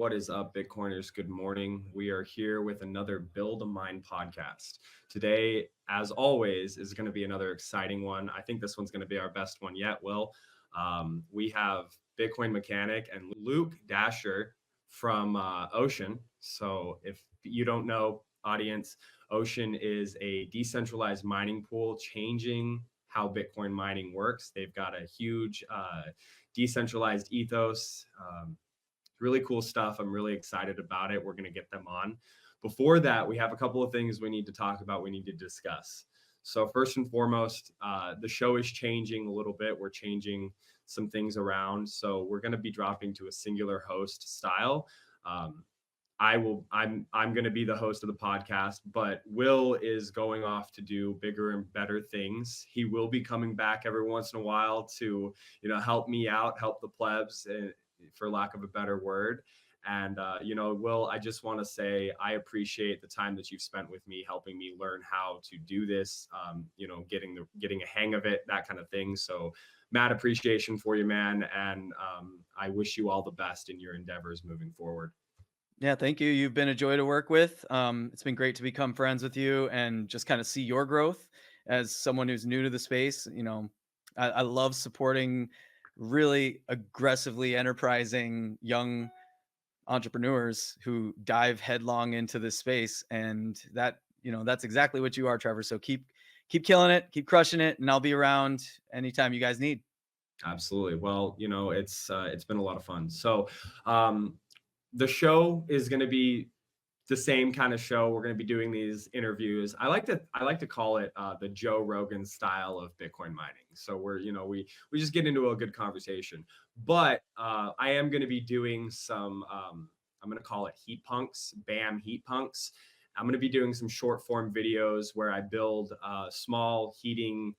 What is up, Bitcoiners? Good morning. We are here with another Build a Mind podcast. Today, as always, is going to be another exciting one. I think this one's going to be our best one yet, Will. We have Bitcoin Mechanic and Luke Dashjr from Ocean. So if you don't know, audience, Ocean is a decentralized mining pool changing how Bitcoin mining works. They've got a huge decentralized ethos. Really cool stuff. I'm really excited about it. We're going to get them on. Before that, we have a couple of things we need to talk about, we need to discuss. So first and foremost, the show is changing a little bit. We're changing some things around. So we're going to be dropping to a singular host style. I'm going to be the host of the podcast, but Will is going off to do bigger and better things. He will be coming back every once in a while to, help me out, help the plebs, for lack of a better word. And, Will, I just want to say I appreciate the time that you've spent with me, helping me learn how to do this, getting a hang of it, that kind of thing. So mad appreciation for you, man. And I wish you all the best in your endeavors moving forward. Yeah, thank you. You've been a joy to work with. It's been great to become friends with you and just kind of see your growth as someone who's new to the space. I love supporting really aggressively enterprising young entrepreneurs who dive headlong into this space. And that's exactly what you are, Trevor. So keep killing it, keep crushing it, and I'll be around anytime you guys need. Absolutely. Well, it's been a lot of fun. So, the show is going to be the same kind of show. We're going to be doing these interviews. I like to call it the Joe Rogan style of Bitcoin mining. So we just get into a good conversation. But I am going to be doing some I'm going to call it heat punks, BAM heat punks. I'm going to be doing some short form videos where I build small heating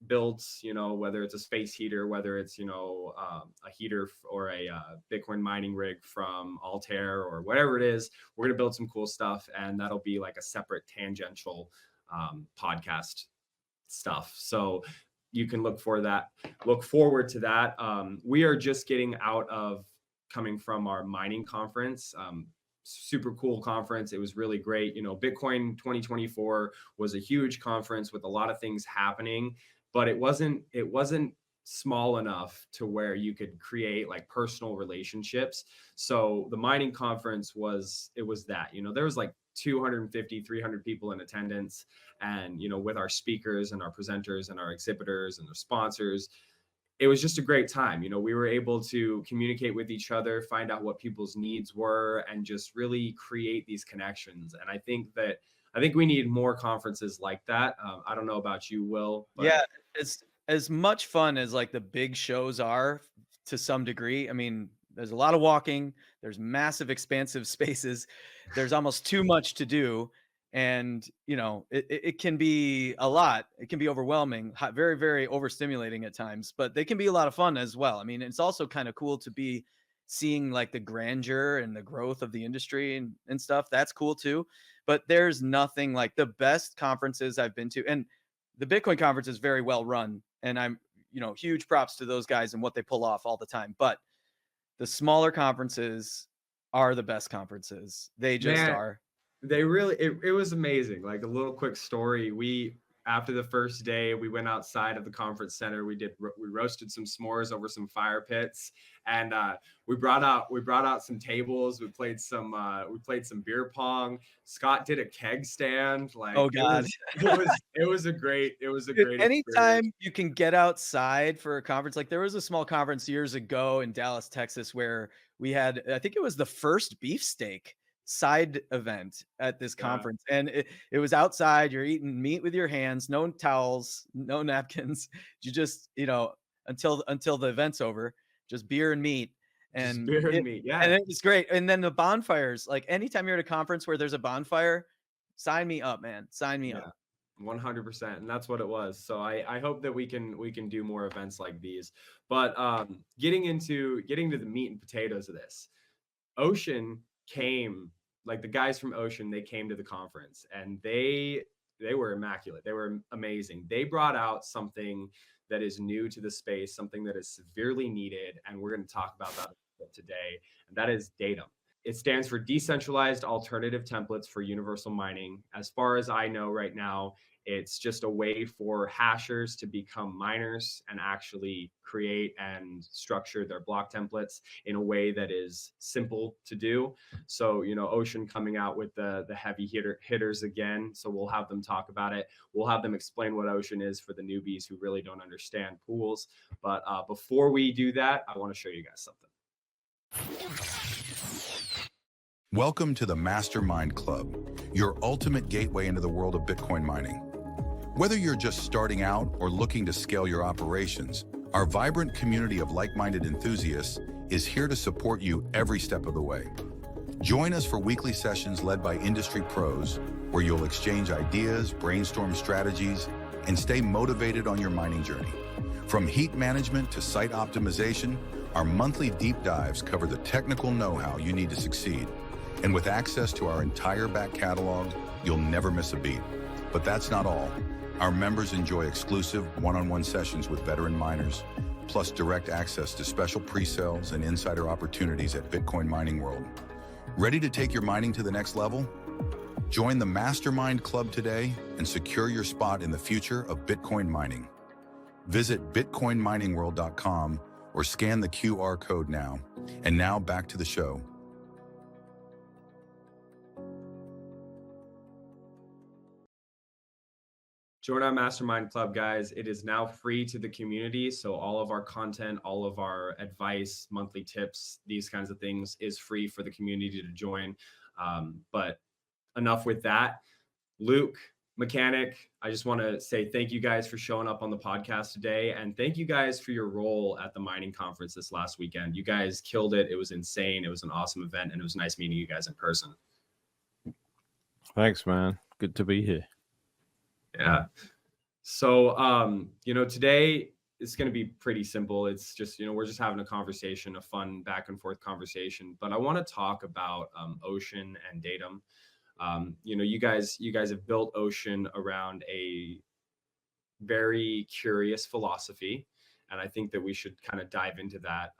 builds, whether it's a space heater, whether it's, a heater or a Bitcoin mining rig from Altair or whatever it is. We're going to build some cool stuff, and that'll be like a separate tangential podcast stuff. So you can look forward to that. We are just getting out of coming from our mining conference. Super cool conference. It was really great. Bitcoin 2024 was a huge conference with a lot of things happening, but it wasn't small enough to where you could create like personal relationships. So the mining conference was that, there was like 250, 300 people in attendance, and, with our speakers and our presenters and our exhibitors and the sponsors, it was just a great time. We were able to communicate with each other, find out what people's needs were, and just really create these connections. And I think we need more conferences like that. I don't know about you, Will, but yeah, it's as much fun as like the big shows are to some degree. I mean, there's a lot of walking, there's massive expansive spaces, there's almost too much to do. And it can be a lot. It can be overwhelming, very, very overstimulating at times, but they can be a lot of fun as well. I mean, it's also kind of cool to be seeing like the grandeur and the growth of the industry and stuff. That's cool too. But there's nothing like the best conferences I've been to. And the Bitcoin conference is very well run. And I'm, huge props to those guys and what they pull off all the time. But the smaller conferences are the best conferences. They just are. They really, it was amazing. Like a little quick story. After the first day, we went outside of the conference center. We roasted some s'mores over some fire pits, and we brought out some tables. We played some beer pong. Scott did a keg stand. Like, oh God, it was a great anytime experience. you can get outside for a conference, like there was a small conference years ago in Dallas, Texas, where we had, I think it was the first beefsteak side event at this conference. And it was outside. You're eating meat with your hands, no towels, no napkins. You just, until the event's over, just beer and meat. And beer and meat. Yeah. And it was great. And then the bonfires, like anytime you're at a conference where there's a bonfire, sign me up, man. Sign me up. 100%. And that's what it was. So I hope that we can do more events like these. But getting to the meat and potatoes of this, Ocean came, like the guys from Ocean, they came to the conference, and they were immaculate. They were amazing. They brought out something that is new to the space, something that is severely needed, and we're going to talk about that today, and that is DATUM. It stands for Decentralized Alternative Templates for Universal Mining. As far as I know right now, it's just a way for hashers to become miners and actually create and structure their block templates in a way that is simple to do. So, Ocean coming out with the heavy hitters again. So we'll have them talk about it. We'll have them explain what Ocean is for the newbies who really don't understand pools. But before we do that, I want to show you guys something. Welcome to the Mastermind Club, your ultimate gateway into the world of Bitcoin mining. Whether you're just starting out or looking to scale your operations, our vibrant community of like-minded enthusiasts is here to support you every step of the way. Join us for weekly sessions led by industry pros, where you'll exchange ideas, brainstorm strategies, and stay motivated on your mining journey. From heat management to site optimization, our monthly deep dives cover the technical know-how you need to succeed. And with access to our entire back catalog, you'll never miss a beat. But that's not all. Our members enjoy exclusive one-on-one sessions with veteran miners, plus direct access to special pre-sales and insider opportunities at Bitcoin Mining World. Ready to take your mining to the next level? Join the Mastermind Club today and secure your spot in the future of Bitcoin mining. Visit bitcoinminingworld.com or scan the QR code now. And now back to the show. Join our Mastermind Club, guys. It is now free to the community. So all of our content, all of our advice, monthly tips, these kinds of things is free for the community to join. But enough with that. Luke, Mechanic, I just want to say thank you guys for showing up on the podcast today. And thank you guys for your role at the mining conference this last weekend. You guys killed it. It was insane. It was an awesome event. And it was nice meeting you guys in person. Thanks, man. Good to be here. Yeah. So, today it's going to be pretty simple. It's just, we're just having a conversation, a fun back and forth conversation. But I want to talk about Ocean and DATUM. You guys have built Ocean around a very curious philosophy. And I think that we should kind of dive into that.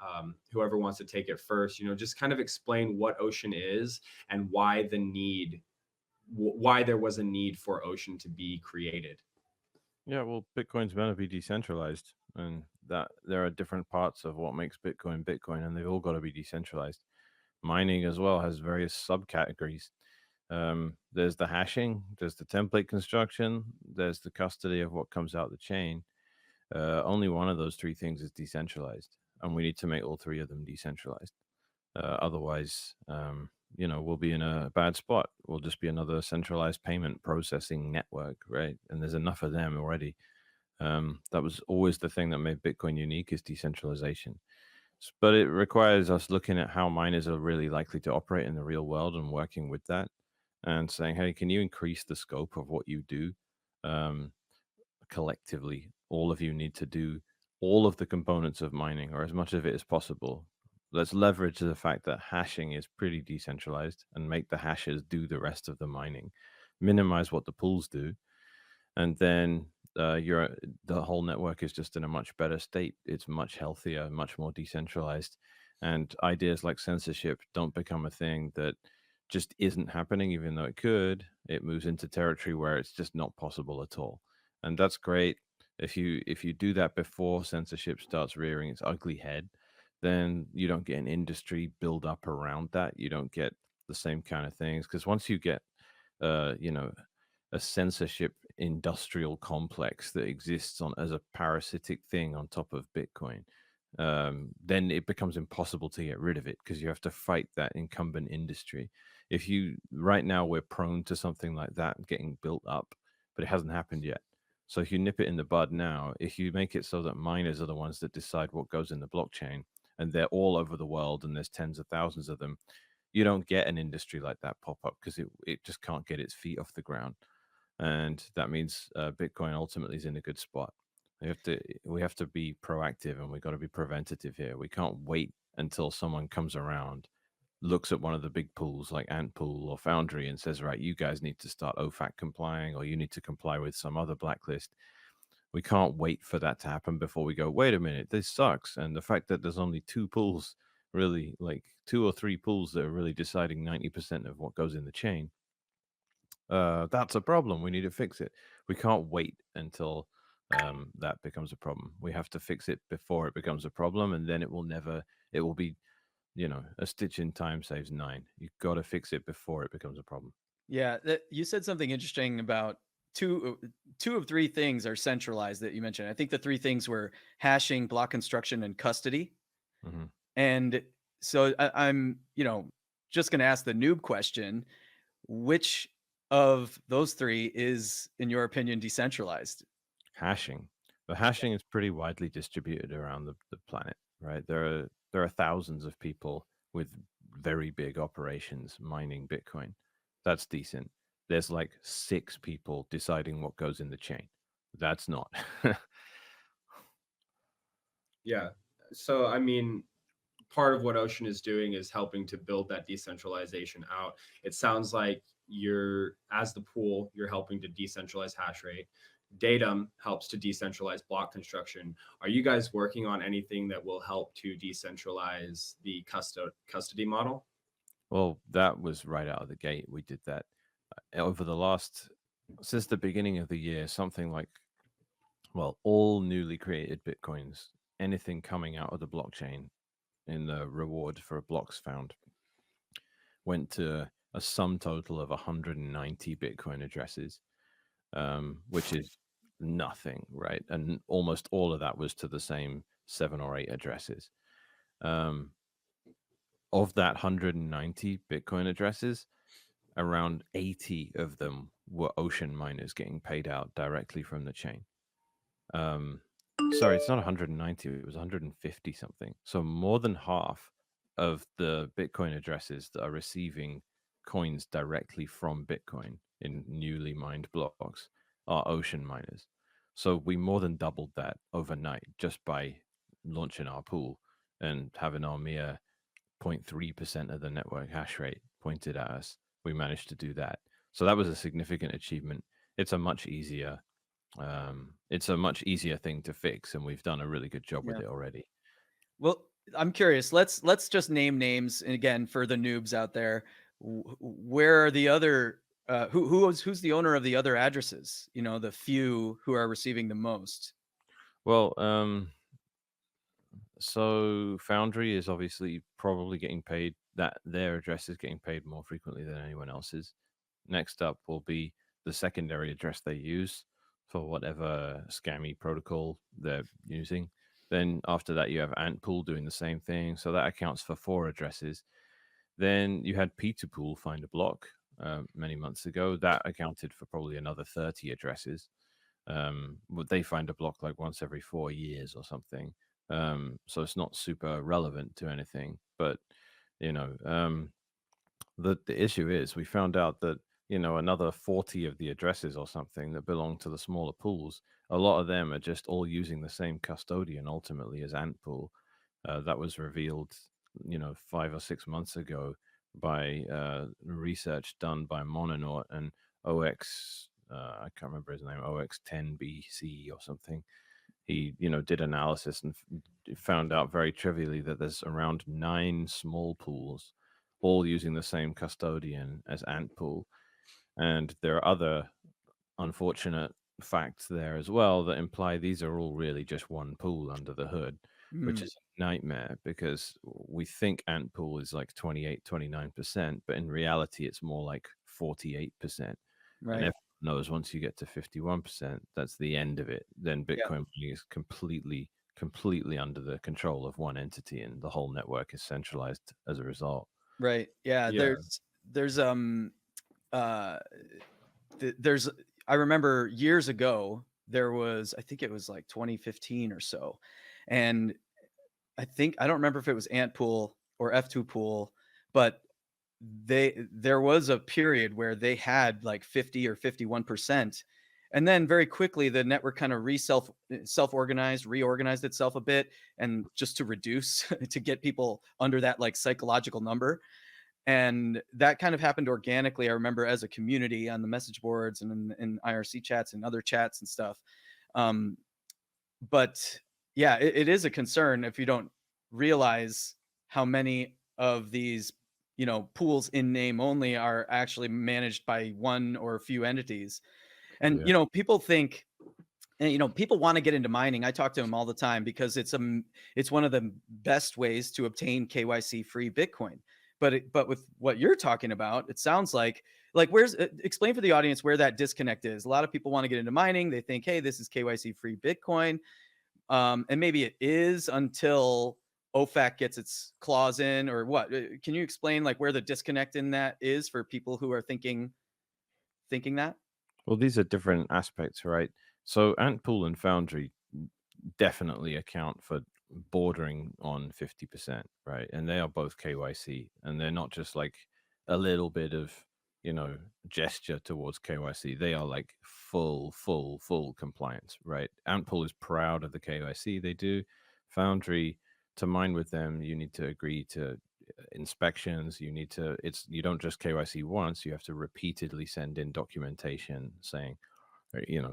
Whoever wants to take it first, just kind of explain what Ocean is and why there was a need for Ocean to be created. Yeah, well, Bitcoin's meant to be decentralized, and that there are different parts of what makes Bitcoin Bitcoin, and they've all got to be decentralized. Mining as well has various subcategories. There's the hashing, there's the template construction, there's the custody of what comes out the chain. Only one of those three things is decentralized, and we need to make all three of them decentralized. Otherwise, we'll be in a bad spot. We'll just be another centralized payment processing network, right? And there's enough of them already. That was always the thing that made Bitcoin unique, is decentralization. But it requires us looking at how miners are really likely to operate in the real world and working with that and saying, hey, can you increase the scope of what you do? Collectively, all of you need to do all of the components of mining, or as much of it as possible. Let's leverage the fact that hashing is pretty decentralized and make the hashers do the rest of the mining, minimize what the pools do, and then the whole network is just in a much better state. It's much healthier, much more decentralized, and ideas like censorship don't become a thing that just isn't happening, even though it could. It moves into territory where it's just not possible at all, and that's great. If you do that before censorship starts rearing its ugly head, then you don't get an industry build up around that. You don't get the same kind of things, because once you get, a censorship industrial complex that exists as a parasitic thing on top of Bitcoin, then it becomes impossible to get rid of it, because you have to fight that incumbent industry. Right now we're prone to something like that getting built up, but it hasn't happened yet. So if you nip it in the bud now, if you make it so that miners are the ones that decide what goes in the blockchain, and they're all over the world and there's tens of thousands of them, you don't get an industry like that pop up, because it just can't get its feet off the ground. And that means Bitcoin ultimately is in a good spot. We have to be proactive, and we've got to be preventative here. We can't wait until someone comes around, looks at one of the big pools like Antpool or Foundry and says, right, you guys need to start OFAC complying, or you need to comply with some other blacklist. We can't wait for that to happen before we go, wait a minute, this sucks. And the fact that there's only two pools, really like 2 or 3 pools that are really deciding 90% of what goes in the chain, that's a problem. We need to fix it. We can't wait until that becomes a problem. We have to fix it before it becomes a problem, and then it will be, a stitch in time saves nine. You've got to fix it before it becomes a problem. Yeah, you said something interesting about two of three things are centralized that you mentioned. I think the three things were hashing, block construction, and custody. Hmm. And so I'm, just going to ask the noob question: which of those three is, in your opinion, decentralized? Hashing. The hashing is pretty widely distributed around the planet, right? There are thousands of people with very big operations mining Bitcoin. That's decent. There's like 6 people deciding what goes in the chain. That's not. Yeah. So, I mean, part of what Ocean is doing is helping to build that decentralization out. It sounds like as the pool, you're helping to decentralize hash rate. DATUM helps to decentralize block construction. Are you guys working on anything that will help to decentralize the custody model? Well, that was right out of the gate. We did that over since the beginning of the year, something like, well, all newly created Bitcoins, anything coming out of the blockchain in the reward for blocks found went to a sum total of 190 Bitcoin addresses, which is nothing, right? And almost all of that was to the same 7 or 8 addresses. Of that 190 Bitcoin addresses, around 80 of them were ocean miners getting paid out directly from the chain. Sorry, it's not 190, it was 150 something. So more than half of the Bitcoin addresses that are receiving coins directly from Bitcoin in newly mined blocks are ocean miners. So we more than doubled that overnight just by launching our pool and having our mere 0.3% of the network hash rate pointed at us. We managed to do that. So that was a significant achievement. It's a much easier thing to fix, and we've done a really good job with Yeah. it already. Well, I'm curious. Let's just name names, and again, for the noobs out there. Where are the other? Who's the owner of the other addresses? The few who are receiving the most. Well, so Foundry is obviously probably getting paid, that their address is getting paid more frequently than anyone else's. Next up will be the secondary address they use for whatever scammy protocol they're using. Then after that, you have Antpool doing the same thing. So that accounts for 4 addresses. Then you had P2Pool find a block many months ago. That accounted for probably another 30 addresses. But they find a block like once every 4 years or something. So it's not super relevant to anything. But, the issue is we found out that, another 40 of the addresses or something that belong to the smaller pools, a lot of them are just all using the same custodian ultimately as Antpool. That was revealed, 5 or 6 months ago by research done by Mononaut and OX. I can't remember his name, OX10BC or something. He, did analysis and found out very trivially that there's around 9 small pools, all using the same custodian as Antpool. And there are other unfortunate facts there as well that imply these are all really just one pool under the hood, which Hmm. is a nightmare because we think Antpool is like 28, 29%, but in reality, it's more like 48%. And Right. everyone knows once you get to 51%, that's the end of it. Then Yeah. Bitcoin mining is completely under the control of one entity, and the whole network is centralized as a result. Right. Yeah. Yeah. There's uh there's I remember years ago there was, I think it was like 2015 or so, and I don't remember if it was Antpool or F2 Pool, but there was a period where they had like 50 or 51%, and then very quickly the network kind of self-organized, reorganized itself a bit, and just to reduce to get people under that like psychological number. And that kind of happened organically. I remember as a community on the message boards and in IRC chats and other chats and stuff, Um, but yeah, it is a concern if you don't realize how many of these, pools in name only are actually managed by one or a few entities. And Yeah. people think, and people want to get into mining. I talk to them all the time because it's one of the best ways to obtain KYC free Bitcoin. But with what you're talking about, it sounds like where's explain for the audience where that disconnect is. A lot of people want to get into mining. They think, hey, this is KYC free Bitcoin, and maybe it is until OFAC gets its claws in, or what? Can you explain like where the disconnect in that is for people who are thinking that? Well, these are different aspects, right? So Antpool and Foundry definitely account for bordering on 50%, right? And they are both KYC, and they're not just like a little bit of, gesture towards KYC. They are like full compliance, right? Antpool is proud of the KYC they do. Foundry, to mine with them, you need to agree to inspections. You don't just KYC once, you have to repeatedly send in documentation saying,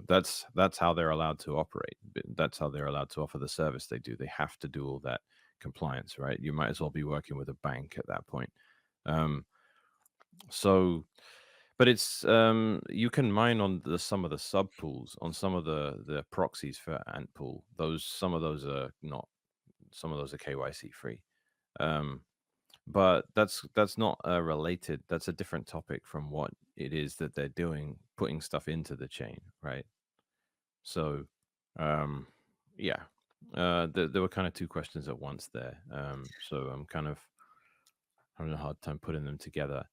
that's how they're allowed to operate. That's how they're allowed to offer the service they do. They have to do all that compliance, right? You might as well be working with a bank at that point. um so but it's you can mine on some of the sub pools, on some of the proxies for Antpool. Some of those are not, some of those are KYC free. um but that's not related. That's a different topic from what it is that they're doing, putting stuff into the chain, right? So, um, yeah, there were kind of two questions at once there. So I'm kind of having a hard time putting them together.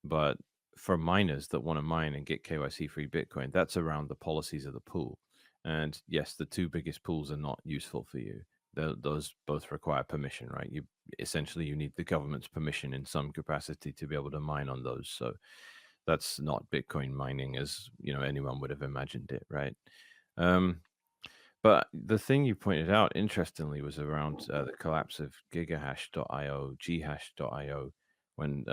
But for miners that want to mine and get KYC free Bitcoin, that's around the policies of the pool. And yes, the two biggest pools are not useful for you. Those both require permission, right? You need the government's permission in some capacity to be able to mine on those. So that's not Bitcoin mining as anyone would have imagined it, right? Um, but the thing you pointed out, interestingly, was around the collapse of gigahash.io, ghash.io, when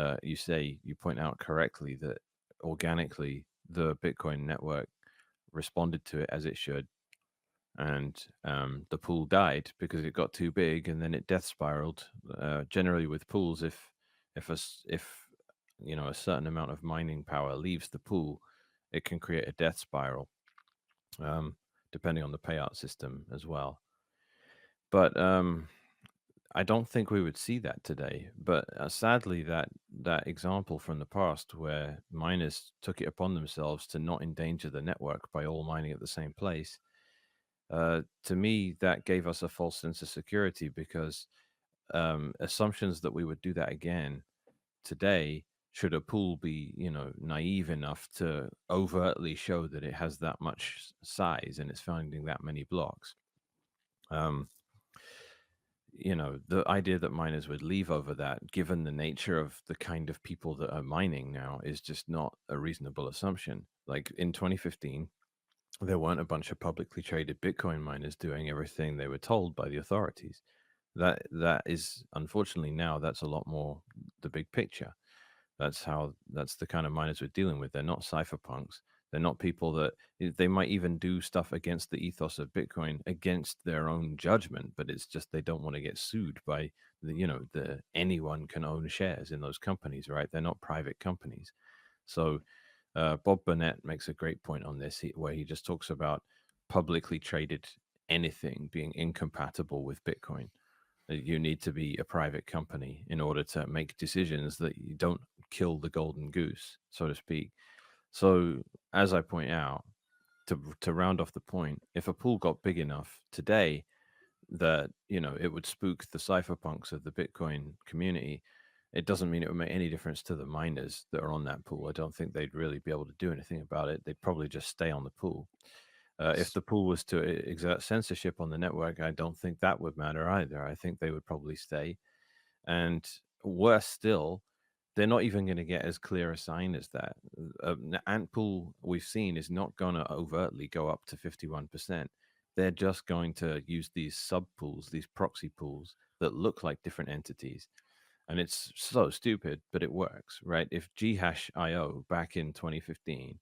you point out correctly that organically the Bitcoin network responded to it as it should, and the pool died because it got too big, and then it death spiraled. Generally, with pools, if a certain amount of mining power leaves the pool, it can create a death spiral. Depending on the payout system as well. But I don't think we would see that today. But sadly, that example from the past where miners took it upon themselves to not endanger the network by all mining at the same place, to me, that gave us a false sense of security, because assumptions that we would do that again today, should a pool be naive enough to overtly show that it has that much size and it's finding that many blocks. um the idea that miners would leave over that, given the nature of the kind of people that are mining now, is just not a reasonable assumption. Like in 2015, there weren't a bunch of publicly traded Bitcoin miners doing everything they were told by the authorities. That is, unfortunately, now that's a lot more the big picture. That's the kind of miners we're dealing with. They're not cypherpunks. They're not people that they might even do stuff against the ethos of Bitcoin, against their own judgment, but it's just they don't want to get sued by the anyone can own shares in those companies, right? They're not private companies. So Bob Burnett makes a great point on this, where he just talks about publicly traded anything being incompatible with Bitcoin. You need to be a private company in order to make decisions that you don't kill the golden goose, so to speak. So, as I point out, to round off the point, if a pool got big enough today that it would spook the cypherpunks of the Bitcoin community, it doesn't mean it would make any difference to the miners that are on that pool. I don't think they'd really be able to do anything about it. They'd probably just stay on the pool. If the pool was to exert censorship on the network, I don't think that would matter either. I think they would probably stay. And worse still, they're not even going to get as clear a sign as that. Ant pool we've seen is not going to overtly go up to 51%. They're just going to use these sub pools, these proxy pools that look like different entities. And it's so stupid, but it works, right? If ghash.io back in 2015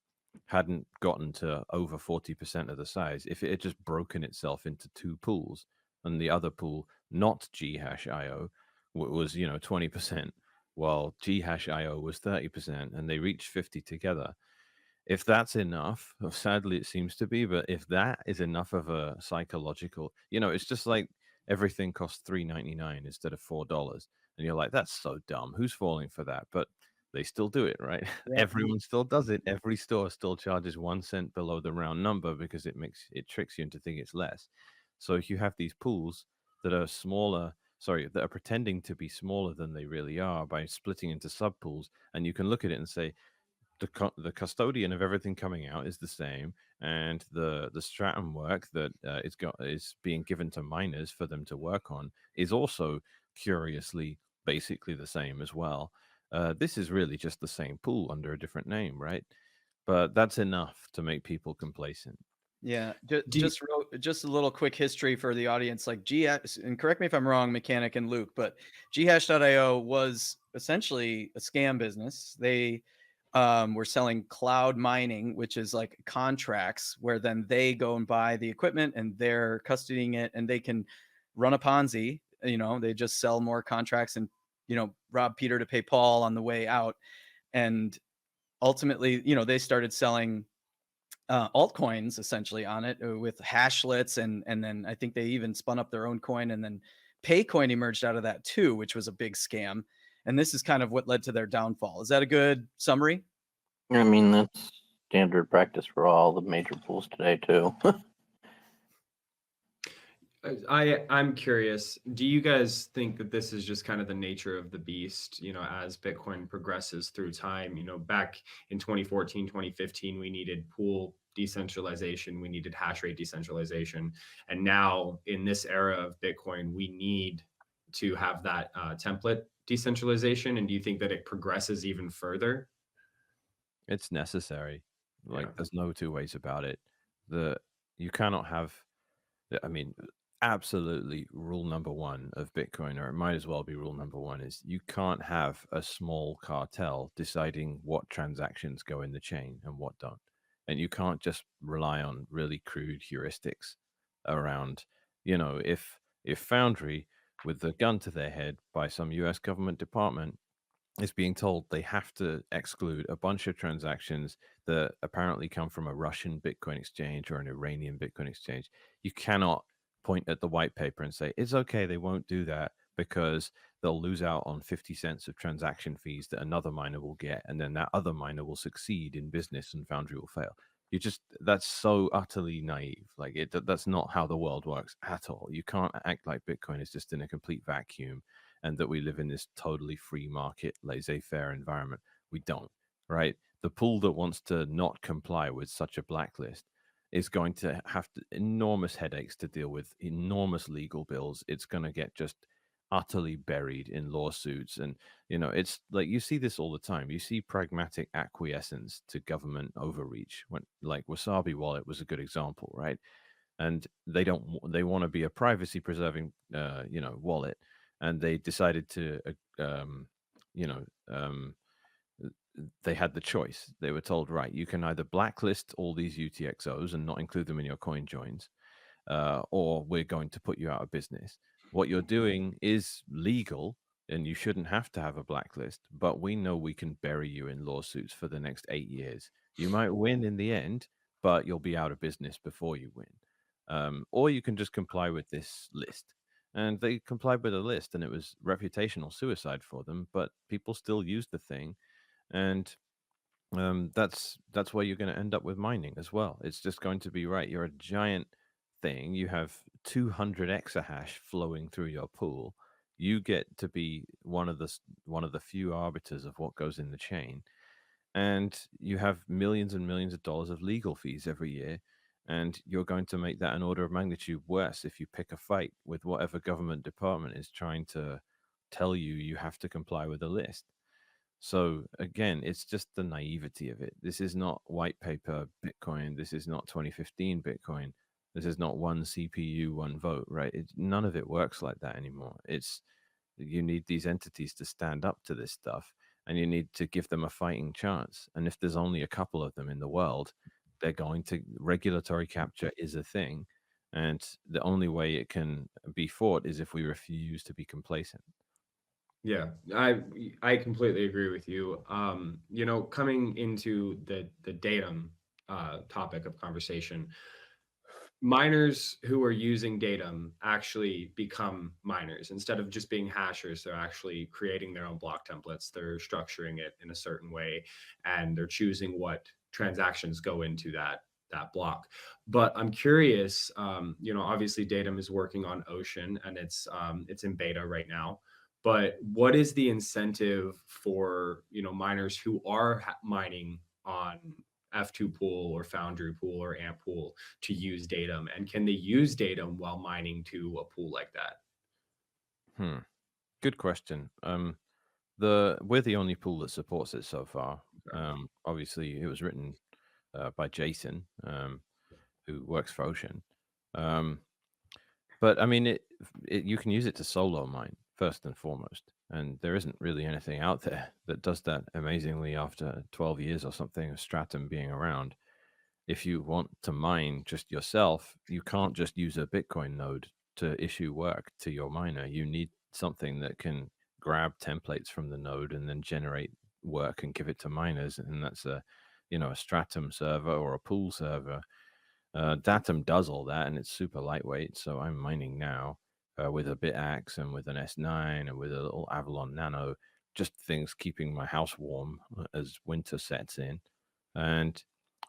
hadn't gotten to over 40% of the size, if it had just broken itself into two pools, and the other pool, not Ghash.io, was 20%, while Ghash.io was 30%, and they reached 50 together. If that's enough, sadly it seems to be, but if that is enough of a psychological, it's just like everything costs $3.99 instead of $4, and you're like, that's so dumb. Who's falling for that? But they still do it, right? Yeah. Everyone still does it. Every store still charges 1 cent below the round number because it tricks you into thinking it's less. So if you have these pools that are smaller, sorry, that are pretending to be smaller than they really are by splitting into sub pools, and you can look at it and say, the custodian of everything coming out is the same, and the stratum work that is being given to miners for them to work on is also curiously basically the same as well. This is really just the same pool under a different name, right? But that's enough to make people complacent. Yeah, Do you, just a little quick history for the audience. Like and correct me if I'm wrong, Mechanic and Luke, but Ghash.io was essentially a scam business. They were selling cloud mining, which is like contracts where then they go and buy the equipment and they're custodying it, and they can run a Ponzi. They just sell more contracts and rob Peter to pay Paul on the way out. And ultimately, they started selling altcoins essentially on it with hashlets, and then I think they even spun up their own coin, and then Paycoin emerged out of that too, which was a big scam. And this is kind of what led to their downfall. Is that a good summary? I mean, that's standard practice for all the major pools today, too. I'm curious, do you guys think that this is just kind of the nature of the beast, as Bitcoin progresses through time? Back in 2014, 2015, we needed pool decentralization, we needed hash rate decentralization. And now in this era of Bitcoin, we need to have that template decentralization. And do you think that it progresses even further? It's necessary. Like, Yeah. there's no two ways about it. You cannot have, I mean, absolutely rule number one of Bitcoin, or it might as well be rule number one, is you can't have a small cartel deciding what transactions go in the chain and what don't. And you can't just rely on really crude heuristics around, if Foundry, with the gun to their head by some US government department, is being told they have to exclude a bunch of transactions that apparently come from a Russian Bitcoin exchange or an Iranian Bitcoin exchange. You cannot point at the white paper and say, it's okay, they won't do that because they'll lose out on 50 cents of transaction fees that another miner will get. And then that other miner will succeed in business and Foundry will fail. That's so utterly naive. Like, that's not how the world works at all. You can't act like Bitcoin is just in a complete vacuum and that we live in this totally free market, laissez-faire environment. We don't, right? The pool that wants to not comply with such a blacklist is going to have enormous headaches to deal with, enormous legal bills. It's going to get just utterly buried in lawsuits. And, it's like you see this all the time. You see pragmatic acquiescence to government overreach. When, like, Wasabi Wallet was a good example, right? And they want to be a privacy preserving, wallet, and they decided to, you know, um, they had the choice. They were told, right, you can either blacklist all these UTXOs and not include them in your coin joins, or we're going to put you out of business. What you're doing is legal, and you shouldn't have to have a blacklist, but we know we can bury you in lawsuits for the next 8 years. You might win in the end, but you'll be out of business before you win. Or you can just comply with this list. And they complied with the list, and it was reputational suicide for them, but people still used the thing. And that's where you're going to end up with mining as well. It's just going to be, right, you're a giant thing. You have 200 exahash flowing through your pool. You get to be one of the few arbiters of what goes in the chain, and you have millions and millions of dollars of legal fees every year. And you're going to make that an order of magnitude worse if you pick a fight with whatever government department is trying to tell you have to comply with a list. So again, it's just the naivety of it. This is not white paper Bitcoin. This is not 2015 Bitcoin. This is not one CPU, one vote, right? None of it works like that anymore. You need these entities to stand up to this stuff. and you need to give them a fighting chance. And if there's only a couple of them in the world, they're going to regulatory capture is a thing, and the only way it can be fought is if we refuse to be complacent. Yeah, I completely agree with you. You know, coming into the datum topic of conversation, miners who are using datum actually become miners instead of just being hashers. They're actually creating their own block templates. They're structuring it in a certain way, and they're choosing what transactions go into that block. But I'm curious. You know, obviously datum is working on Ocean, and it's in beta right now. But what is the incentive for, you know, miners who are mining on F2 pool or Foundry pool or AMP pool to use datum, and can they use datum while mining to a pool like that? Hmm. Good question. We're the only pool that supports it so far. Okay. Obviously, it was written by Jason, who works for Ocean. Um, but I mean, you can use it to solo mine first and foremost, and there isn't really anything out there that does that amazingly after 12 years or something of Stratum being around. If you want to mine just yourself, you can't just use a Bitcoin node to issue work to your miner. You need something that can grab templates from the node and then generate work and give it to miners. And that's a Stratum server or a pool server. Datum does all that, and it's super lightweight. So I'm mining now with a BitAxe and with an S9 and with a little Avalon Nano, just things keeping my house warm as winter sets in. And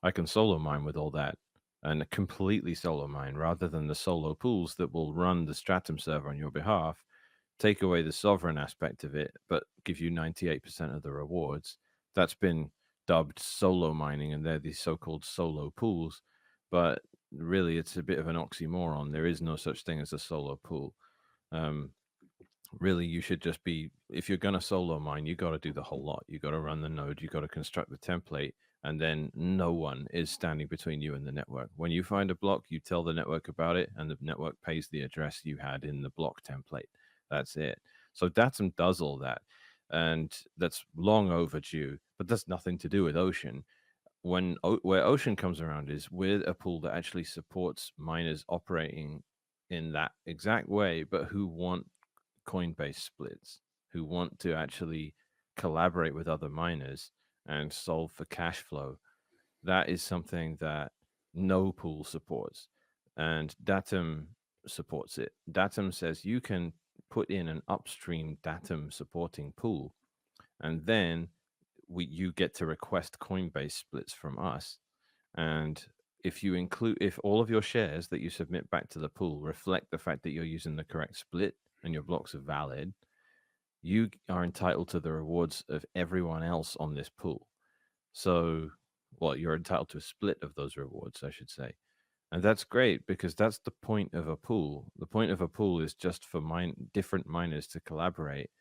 I can solo mine with all that, and completely solo mine rather than the solo pools that will run the Stratum server on your behalf, take away the sovereign aspect of it, but give you 98% of the rewards. That's been dubbed solo mining, and they're these so-called solo pools. But really, it's a bit of an oxymoron. There is no such thing as a solo pool. Um, Really, you should just be, if you're going to solo mine, you got to do the whole lot. You got to run the node, you got to construct the template, and then no one is standing between you and the network. When you find a block, you tell the network about it, and the network pays the address you had in the block template. That's it. So Datum does all that, and that's long overdue, but that's nothing to do with Ocean. Where Ocean comes around is with a pool that actually supports miners operating in that exact way, but who want Coinbase splits, who want to actually collaborate with other miners and solve for cash flow. That is something that no pool supports. And Datum supports it. Datum says you can put in an upstream Datum supporting pool, and then you get to request Coinbase splits from us. And if all of your shares that you submit back to the pool reflect the fact that you're using the correct split and your blocks are valid, you are entitled to the rewards of everyone else on this pool. So, well, you're entitled to a split of those rewards, I should say. And that's great because that's the point of a pool. The point of a pool is just for different miners to collaborate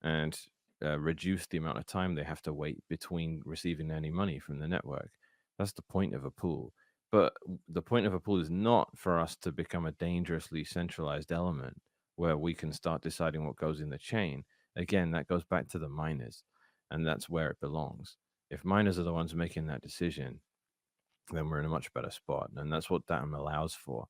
and reduce the amount of time they have to wait between receiving any money from the network. That's the point of a pool. But the point of a pool is not for us to become a dangerously centralized element where we can start deciding what goes in the chain. Again, that goes back to the miners, and that's where it belongs. If miners are the ones making that decision, then we're in a much better spot. And that's what Datum allows for.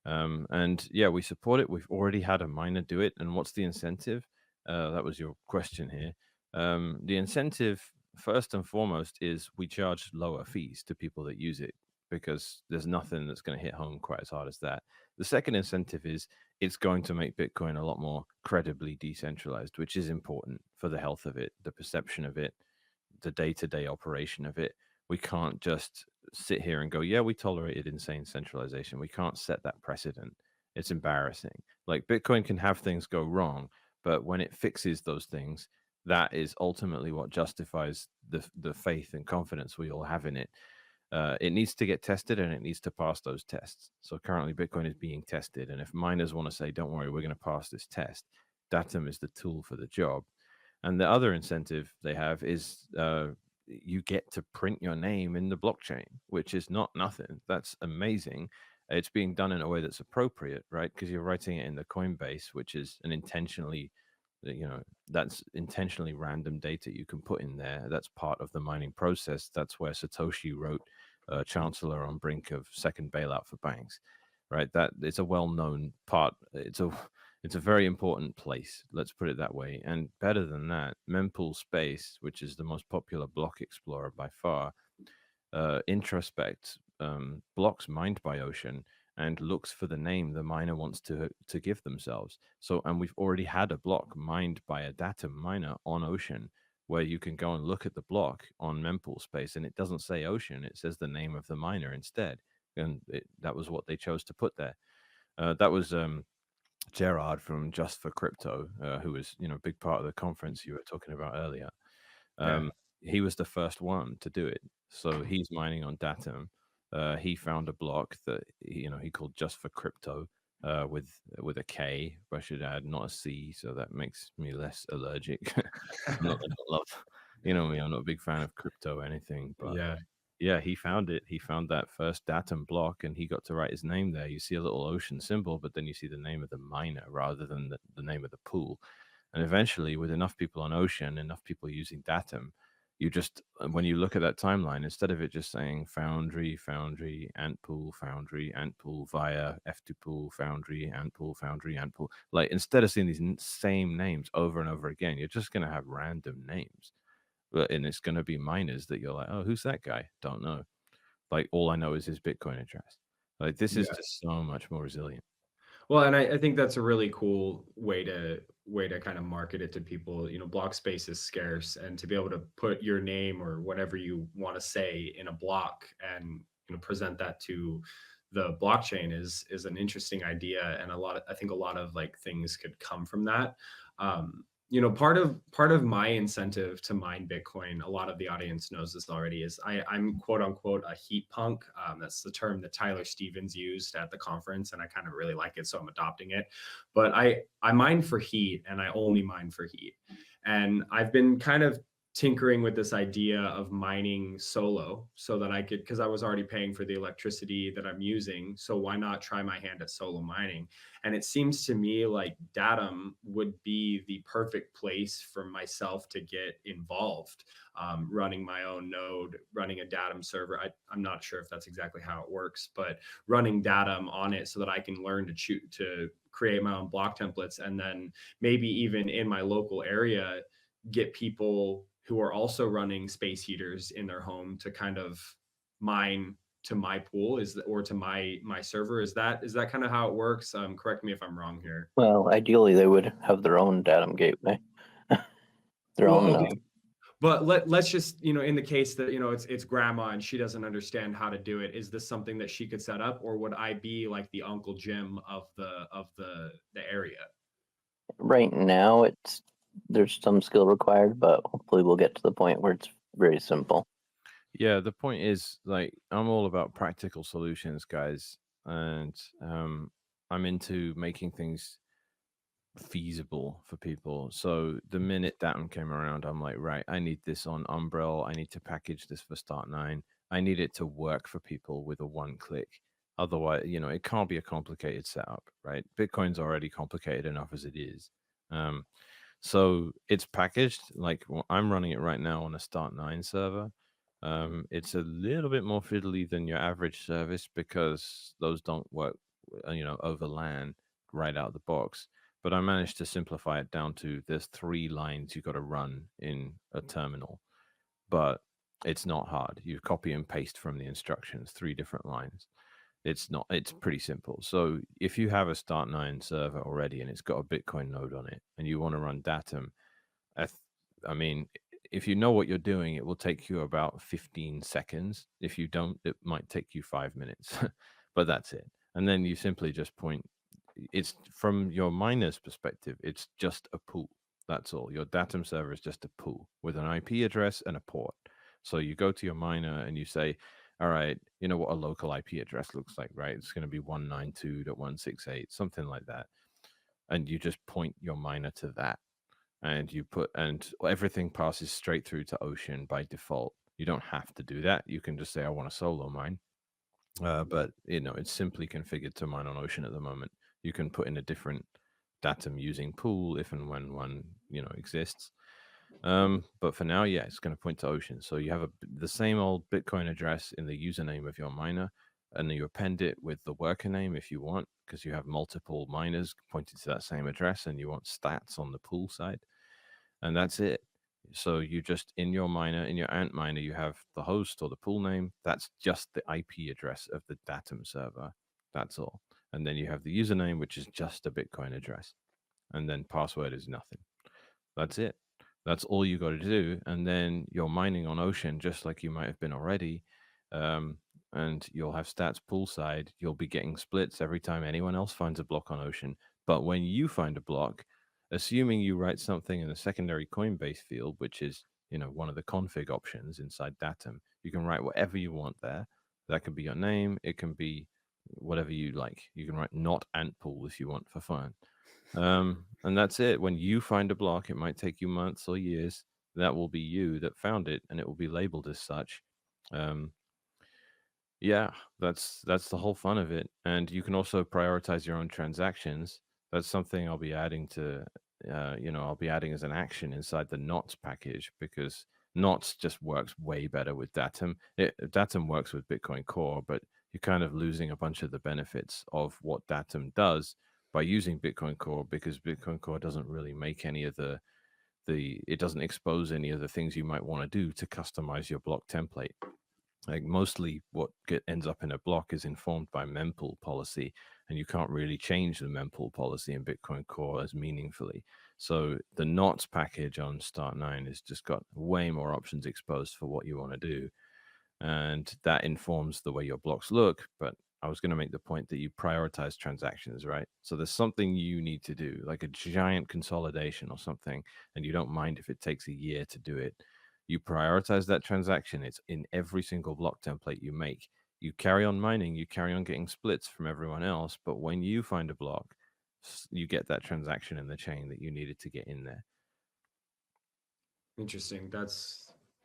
And yeah, we support it. We've already had a miner do it. And what's the incentive? That was your question here. The incentive, first and foremost, is we charge lower fees to people that use it because there's nothing that's going to hit home quite as hard as that. The second incentive is it's going to make Bitcoin a lot more credibly decentralized, which is important for the health of it, the perception of it, the day-to-day operation of it. We can't just sit here and go, yeah, we tolerated insane centralization. We can't set that precedent. It's embarrassing. Like Bitcoin can have things go wrong, but when it fixes those things, that is ultimately what justifies the faith and confidence we all have in it. It needs to get tested and it needs to pass those tests. So currently Bitcoin is being tested. And if miners want to say, don't worry, we're going to pass this test, Datum is the tool for the job. And the other incentive they have is you get to print your name in the blockchain, which is not nothing. That's amazing. It's being done in a way that's appropriate, right? Because you're writing it in the Coinbase, which is an intentionally You know, that's intentionally random data you can put in there. That's part of the mining process. That's where Satoshi wrote Chancellor on brink of second bailout for banks, right? That it's a well-known part. It's a very important place. Let's put it that way. And better than that, mempool space, which is the most popular block explorer by far, introspects blocks mined by Ocean and looks for the name the miner wants to give themselves. So, and we've already had a block mined by a DATUM miner on Ocean, where you can go and look at the block on mempool space, and it doesn't say Ocean; it says the name of the miner instead. And that was what they chose to put there. That was Gerard from Just for Crypto, who was a big part of the conference you were talking about earlier. Yeah. He was the first one to do it. So he's mining on Datum. He found a block that he called Just for Crypto with a K. I should add, not a C, so that makes me less allergic. I'm not gonna love, me. I'm not a big fan of crypto or anything, but Yeah. yeah, he found it. He found that first Datum block, and he got to write his name there. You see a little ocean symbol, but then you see the name of the miner rather than the name of the pool. And eventually, with enough people on Ocean, enough people using Datum, you just, when you look at that timeline, instead of it just saying Foundry, Foundry, Antpool, Foundry, Antpool via F2 Pool, Foundry, Antpool, Foundry, Antpool, like instead of seeing these same names over and over again, you're just going to have random names. And it's going to be miners that you're like, oh, who's that guy? Don't know. Like, all I know is his Bitcoin address. Like, this is Yeah. just so much more resilient. Well, and I think that's a really cool way to kind of market it to people. Block space is scarce, and to be able to put your name or whatever you want to say in a block and present that to the blockchain is an interesting idea, and I think a lot of like things could come from that. Part of my incentive to mine Bitcoin, a lot of the audience knows this already, is I'm quote unquote a heat punk. That's the term that Tyler Stevens used at the conference, and I kind of really like it, so I'm adopting it. But I mine for heat, and I only mine for heat. And I've been kind of tinkering with this idea of mining solo so that I could, because I was already paying for the electricity that I'm using, so why not try my hand at solo mining? And it seems to me like Datum would be the perfect place for myself to get involved, running my own node, running a Datum server. I'm not sure if that's exactly how it works, but running Datum on it so that I can learn to create my own block templates, and then maybe even in my local area, get people who are also running space heaters in their home to kind of mine to my pool, or to my server. Is that kind of how it works? Correct me if I'm wrong here. Well, ideally, they would have their own Datum gateway. Their Well, own. okay. But let's just, in the case that, it's grandma and she doesn't understand how to do it, is this something that she could set up, or would I be like the Uncle Jim of the area? Right now, there's some skill required, but hopefully we'll get to the point where it's very simple. Yeah, the point is, like, I'm all about practical solutions, guys, and I'm into making things feasible for people. So the minute Datum came around, I'm like, right, I need this on Umbrel. I need to package this for Start9. I need it to work for people with a one click. Otherwise, it can't be a complicated setup, right? Bitcoin's already complicated enough as it is. So it's packaged, like I'm running it right now on a Start9 server. It's a little bit more fiddly than your average service because those don't work, over LAN right out of the box. But I managed to simplify it down to there's 3 lines you got to run in a terminal, but it's not hard. You copy and paste from the instructions, 3 different lines. It's pretty simple. So if you have a Start9 server already and it's got a Bitcoin node on it and you want to run Datum, I mean, if you know what you're doing, it will take you about 15 seconds. If you don't, it might take you 5 minutes, but that's it. And then you simply just point. It's from your miner's perspective, it's just a pool. That's all. Your Datum server is just a pool with an IP address and a port. So you go to your miner and you say, all right, you know what a local IP address looks like, right? It's going to be 192.168, something like that. And you just point your miner to that. And everything passes straight through to Ocean by default. You don't have to do that. You can just say, I want a solo mine. But it's simply configured to mine on Ocean at the moment. You can put in a different datum using pool if and when one, exists. But for now, yeah, it's going to point to Ocean. So you have the same old Bitcoin address in the username of your miner, and then you append it with the worker name if you want, because you have multiple miners pointing to that same address, and you want stats on the pool side, and that's it. So you just in your miner, in your Ant miner, you have the host or the pool name. That's just the IP address of the datum server. That's all. And then you have the username, which is just a Bitcoin address, and then password is nothing. That's it. That's all you got to do. And then you're mining on Ocean just like you might have been already. Um, and you'll have stats poolside. You'll be getting splits every time anyone else finds a block on Ocean. But when you find a block, assuming you write something in the secondary Coinbase field, which is one of the config options inside Datum, you can write whatever you want there. That could be your name. It can be whatever you like. You can write not ant pool if you want for fun. And that's it. When you find a block, it might take you months or years. That will be you that found it, and it will be labeled as such. Um, yeah, that's the whole fun of it. And you can also prioritize your own transactions. That's something I'll be adding to, I'll be adding as an action inside the knots package, because knots just works way better with Datum. Datum works with Bitcoin Core, but you're kind of losing a bunch of the benefits of what Datum does by using Bitcoin Core, because Bitcoin Core doesn't really make any of it doesn't expose any of the things you might want to do to customize your block template. Like mostly what ends up in a block is informed by mempool policy, and you can't really change the mempool policy in Bitcoin Core as meaningfully. So the knots package on Start9 has just got way more options exposed for what you want to do, and that informs the way your blocks look. But I was going to make the point that you prioritize transactions, right? So there's something you need to do, like a giant consolidation or something, and you don't mind if it takes a year to do it. You prioritize that transaction. It's in every single block template you make. You carry on mining, you carry on getting splits from everyone else, but when you find a block, you get that transaction in the chain that you needed to get in there. Interesting.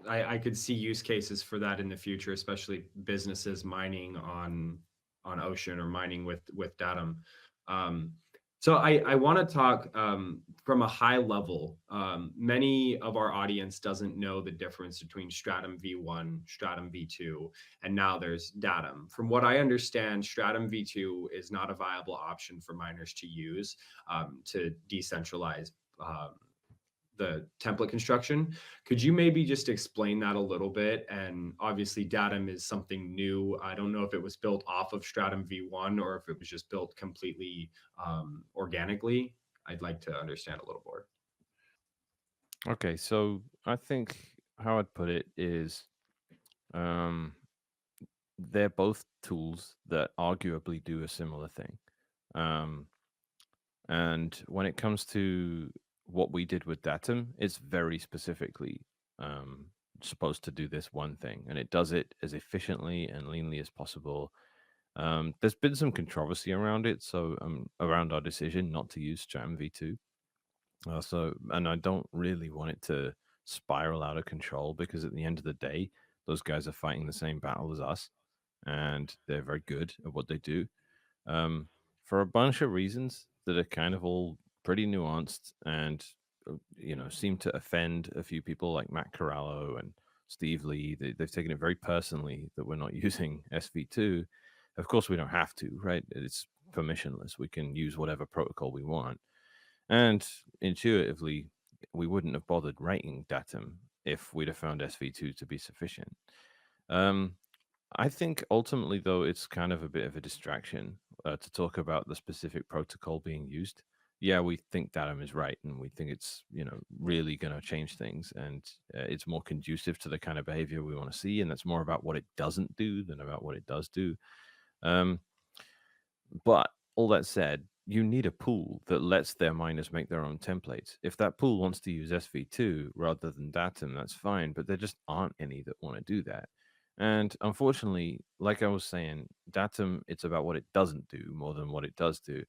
I could see use cases for that in the future, especially businesses mining on Ocean or mining with Datum. So I want to talk from a high level. Many of our audience doesn't know the difference between Stratum v1, Stratum v2, and now there's Datum. From what I understand, Stratum v2 is not a viable option for miners to use to decentralize the template construction. Could you maybe just explain that a little bit? And obviously Datum is something new. I don't know if it was built off of Stratum v1 or if it was just built completely organically. I'd like to understand a little more. Okay, so I think how I'd put it is they're both tools that arguably do a similar thing. And when it comes to what we did with Datum, it's very specifically supposed to do this one thing, and it does it as efficiently and leanly as possible. There's been some controversy around it, so around our decision not to use Stratum v2. And I don't really want it to spiral out of control, because at the end of the day, those guys are fighting the same battle as us, and they're very good at what they do. For a bunch of reasons that are kind of all pretty nuanced and seem to offend a few people like Matt Corallo and Steve Lee. They've taken it very personally that we're not using SV2. Of course, we don't have to, right? It's permissionless. We can use whatever protocol we want. And intuitively, we wouldn't have bothered writing Datum if we'd have found SV2 to be sufficient. I think ultimately, though, it's kind of a bit of a distraction to talk about the specific protocol being used. Yeah, we think Datum is right, and we think it's really going to change things, and it's more conducive to the kind of behavior we want to see, and that's more about what it doesn't do than about what it does do. But all that said, you need a pool that lets their miners make their own templates. If that pool wants to use SV2 rather than Datum, that's fine, but there just aren't any that want to do that. And unfortunately, like I was saying, Datum, it's about what it doesn't do more than what it does do.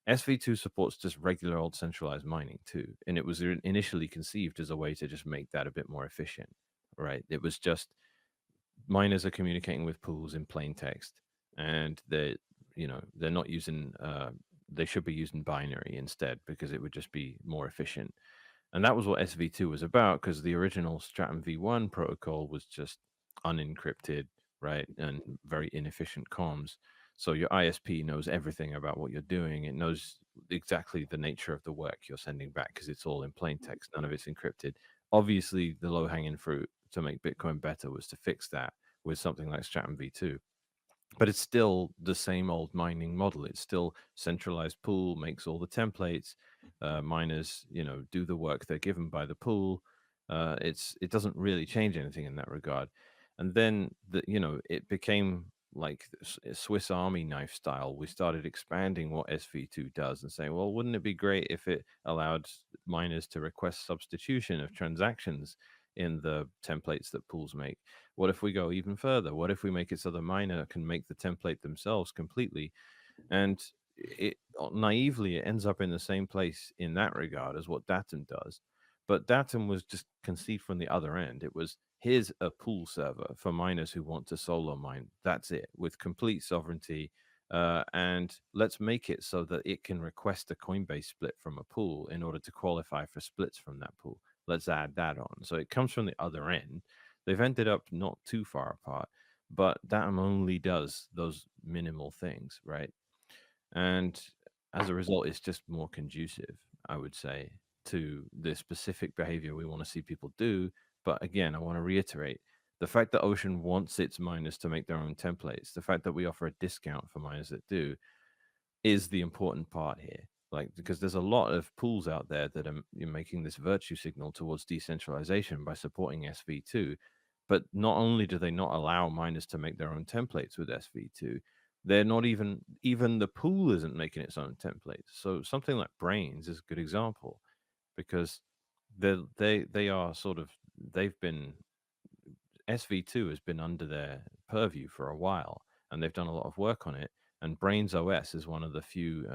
SV2 supports just regular old centralized mining too, and it was initially conceived as a way to just make that a bit more efficient, right? It was just miners are communicating with pools in plain text, and they're not using they should be using binary instead because it would just be more efficient. And that was what SV2 was about, because the original Stratum v1 protocol was just unencrypted, right? And very inefficient comms. So your ISP knows everything about what you're doing. It knows exactly the nature of the work you're sending back because it's all in plain text. None of it's encrypted. Obviously, the low hanging fruit to make Bitcoin better was to fix that with something like Stratum v2. But it's still the same old mining model. It's still centralized pool, makes all the templates. Miners, do the work they're given by the pool. It doesn't really change anything in that regard. And then it became like Swiss Army knife style. We started expanding what SV2 does and saying, well, wouldn't it be great if it allowed miners to request substitution of transactions in the templates that pools make? What if we go even further? What if we make it so the miner can make the template themselves completely? And it naively, it ends up in the same place in that regard as what DATUM does. But DATUM was just conceived from the other end. It was, here's a pool server for miners who want to solo mine. That's it, with complete sovereignty. And let's make it so that it can request a Coinbase split from a pool in order to qualify for splits from that pool. Let's add that on. So it comes from the other end. They've ended up not too far apart, but DATUM only does those minimal things, right? And as a result, it's just more conducive, I would say, to the specific behavior we want to see people do. But again, I want to reiterate the fact that Ocean wants its miners to make their own templates, the fact that we offer a discount for miners that do, is the important part here. Like, because there's a lot of pools out there that are making this virtue signal towards decentralization by supporting SV2. But not only do they not allow miners to make their own templates with SV2, they're not even the pool isn't making its own templates. So something like Brains is a good example, because they are sort of, they've been, SV2 has been under their purview for a while, and they've done a lot of work on it. And Brains OS is one of the few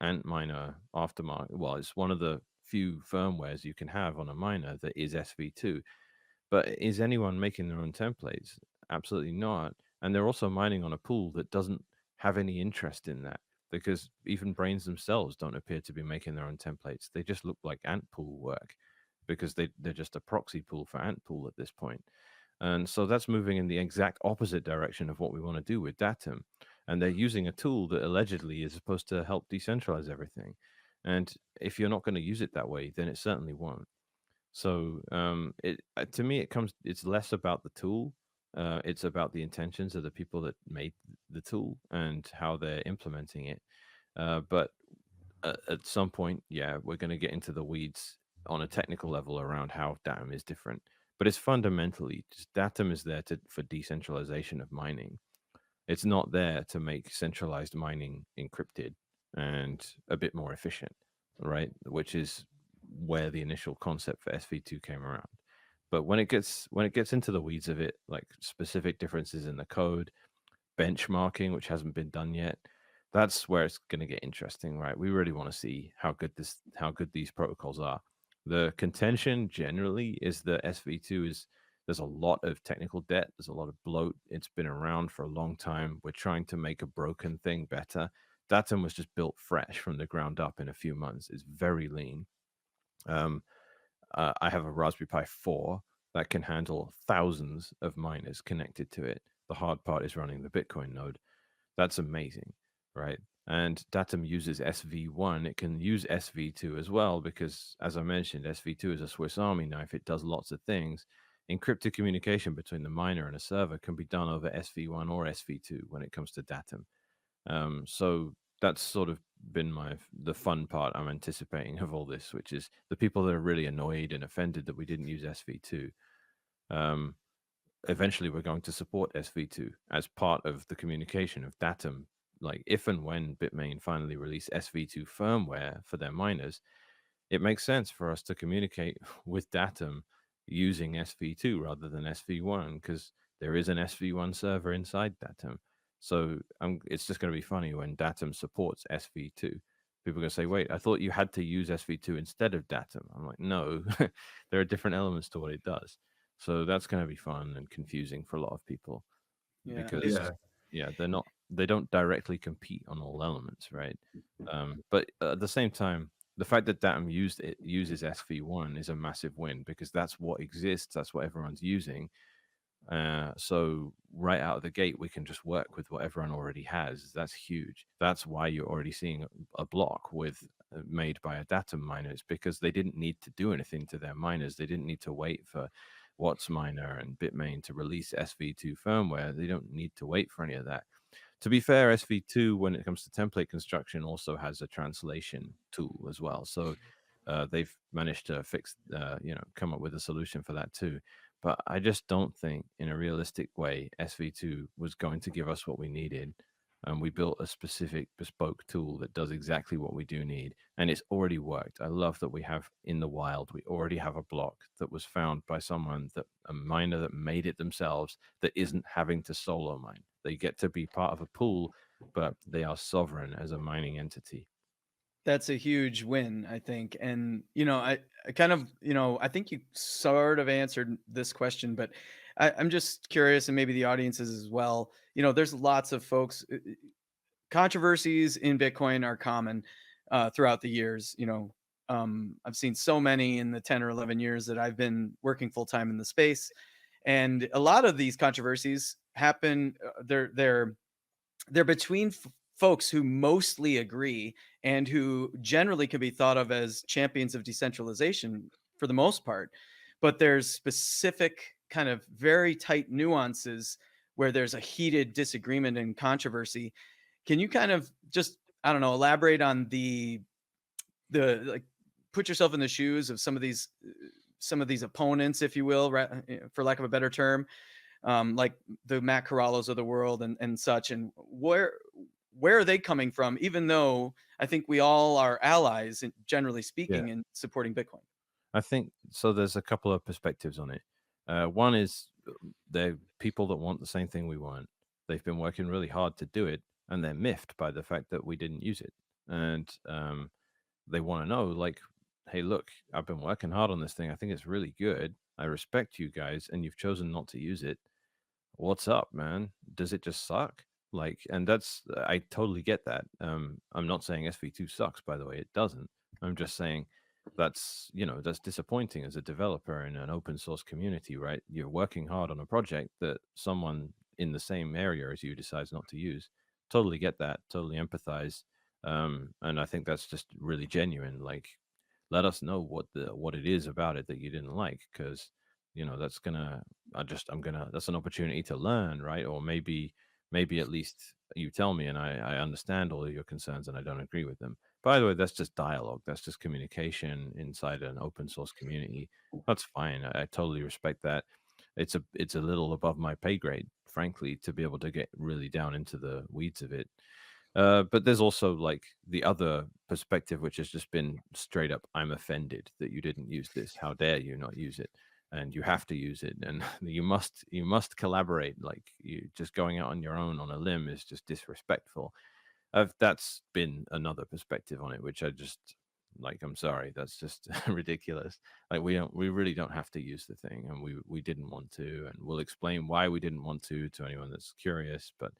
Antminer aftermarket. Well, it's one of the few firmwares you can have on a miner that is SV2. But is anyone making their own templates? Absolutely not. And they're also mining on a pool that doesn't have any interest in that, because even Brains themselves don't appear to be making their own templates. They just look like ant pool work because they're just a proxy pool for ant pool at this point. And so that's moving in the exact opposite direction of what we want to do with DATUM. And they're using a tool that allegedly is supposed to help decentralize everything. And if you're not going to use it that way, then it certainly won't. So to me, it's less about the tool. It's about the intentions of the people that made the tool and how they're implementing it. But at some point, yeah, we're going to get into the weeds on a technical level around how DATUM is different. But it's fundamentally just DATUM is there for decentralization of mining. It's not there to make centralized mining encrypted and a bit more efficient, right? Which is where the initial concept for SV2 came around. But when it gets into the weeds of it, like specific differences in the code, benchmarking, which hasn't been done yet, that's where it's going to get interesting, right? We really want to see how good these protocols are. The contention generally is that SV2 there's a lot of technical debt, there's a lot of bloat. It's been around for a long time. We're trying to make a broken thing better. DATUM was just built fresh from the ground up in a few months. It's very lean. I have a Raspberry Pi 4 that can handle thousands of miners connected to it. The hard part is running the Bitcoin node. That's amazing, right? And DATUM uses SV1. It can use SV2 as well because, as I mentioned, SV2 is a Swiss Army knife. It does lots of things. Encrypted communication between the miner and a server can be done over SV1 or SV2 when it comes to DATUM. So that's sort of been the fun part I'm anticipating of all this, which is the people that are really annoyed and offended that we didn't use SV2. Eventually, we're going to support SV2 as part of the communication of DATUM. Like if and when Bitmain finally release SV2 firmware for their miners, it makes sense for us to communicate with DATUM using SV2 rather than SV1 because there is an SV1 server inside DATUM. So it's just going to be funny when DATUM supports SV2. People are going to say, wait, I thought you had to use SV2 instead of DATUM. I'm like, no, there are different elements to what it does. So that's going to be fun and confusing for a lot of people because, they're not they don't directly compete on all elements, right? But at the same time, the fact that DATUM uses SV1 is a massive win because that's what exists, that's what everyone's using. So right out of the gate, we can just work with what everyone already has. That's huge. That's why you're already seeing a block with made by a DATUM miner. It's because they didn't need to do anything to their miners. They didn't need to wait for Watts Miner and Bitmain to release SV2 firmware. They don't need to wait for any of that. To be fair, SV2, when it comes to template construction, also has a translation tool as well. So they've managed to fix, come up with a solution for that too. But I just don't think, in a realistic way, SV2 was going to give us what we needed. And we built a specific bespoke tool that does exactly what we do need. And it's already worked. I love that we have in the wild, we already have a block that was found by someone, that a miner that made it themselves, that isn't having to solo mine. They get to be part of a pool, but they are sovereign as a mining entity. That's a huge win, I think. And, I kind of, I think you sort of answered this question, but I'm just curious, and maybe the audience is as well. There's lots of folks, controversies in Bitcoin are common throughout the years. I've seen so many in the 10 or 11 years that I've been working full time in the space. And a lot of these controversies happen, they're between folks who mostly agree and who generally can be thought of as champions of decentralization for the most part. But there's specific kind of very tight nuances where there's a heated disagreement and controversy. Can you kind of just, I don't know, elaborate on the like, put yourself in the shoes of some of these opponents, if you will, right, for lack of a better term, like the Matt Corrallos of the world and such, and where are they coming from? Even though I think we all are allies, generally speaking, in supporting Bitcoin. I think so. There's a couple of perspectives on it. One is they're people that want the same thing we want. They've been working really hard to do it, and they're miffed by the fact that we didn't use it. And they want to know, like, hey, look, I've been working hard on this thing. I think it's really good. I respect you guys, and you've chosen not to use it. What's up, man? Does it just suck? Like, and that's, I totally get that. I'm not saying SV2 sucks, by the way. It doesn't. I'm just saying that's disappointing as a developer in an open source community, right? You're working hard on a project that someone in the same area as you decides not to use. Totally get that. Totally empathize. And I think that's just really genuine. Like, let us know what it is about it that you didn't like, because that's that's an opportunity to learn, right? Or maybe at least you tell me and I understand all of your concerns and I don't agree with them. By the way, that's just dialogue. That's just communication inside an open source community. That's fine. I totally respect that. It's a little above my pay grade, frankly, to be able to get really down into the weeds of it. But there's also like the other perspective, which has just been straight up, I'm offended that you didn't use this. How dare you not use it? And you have to use it, and you must collaborate. Like, you just going out on your own on a limb is just disrespectful. That's been another perspective on it, which I just, like, I'm sorry, that's just ridiculous. Like, we really don't have to use the thing, and we didn't want to, and we'll explain why we didn't want to anyone that's curious. But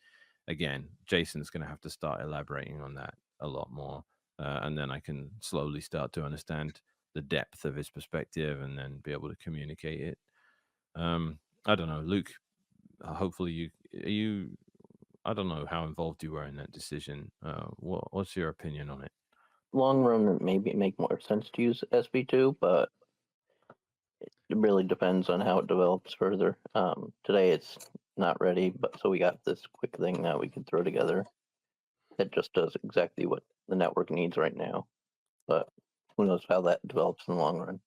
again, Jason's going to have to start elaborating on that a lot more, and then I can slowly start to understand the depth of his perspective and then be able to communicate it. I don't know, Luke. Hopefully, you. I don't know how involved you were in that decision. What's your opinion on it? Long run, maybe it make more sense to use SV2, but it really depends on how it develops further. Today it's not ready, but so we got this quick thing that we can throw together that just does exactly what the network needs right now. But who knows how that develops in the long run.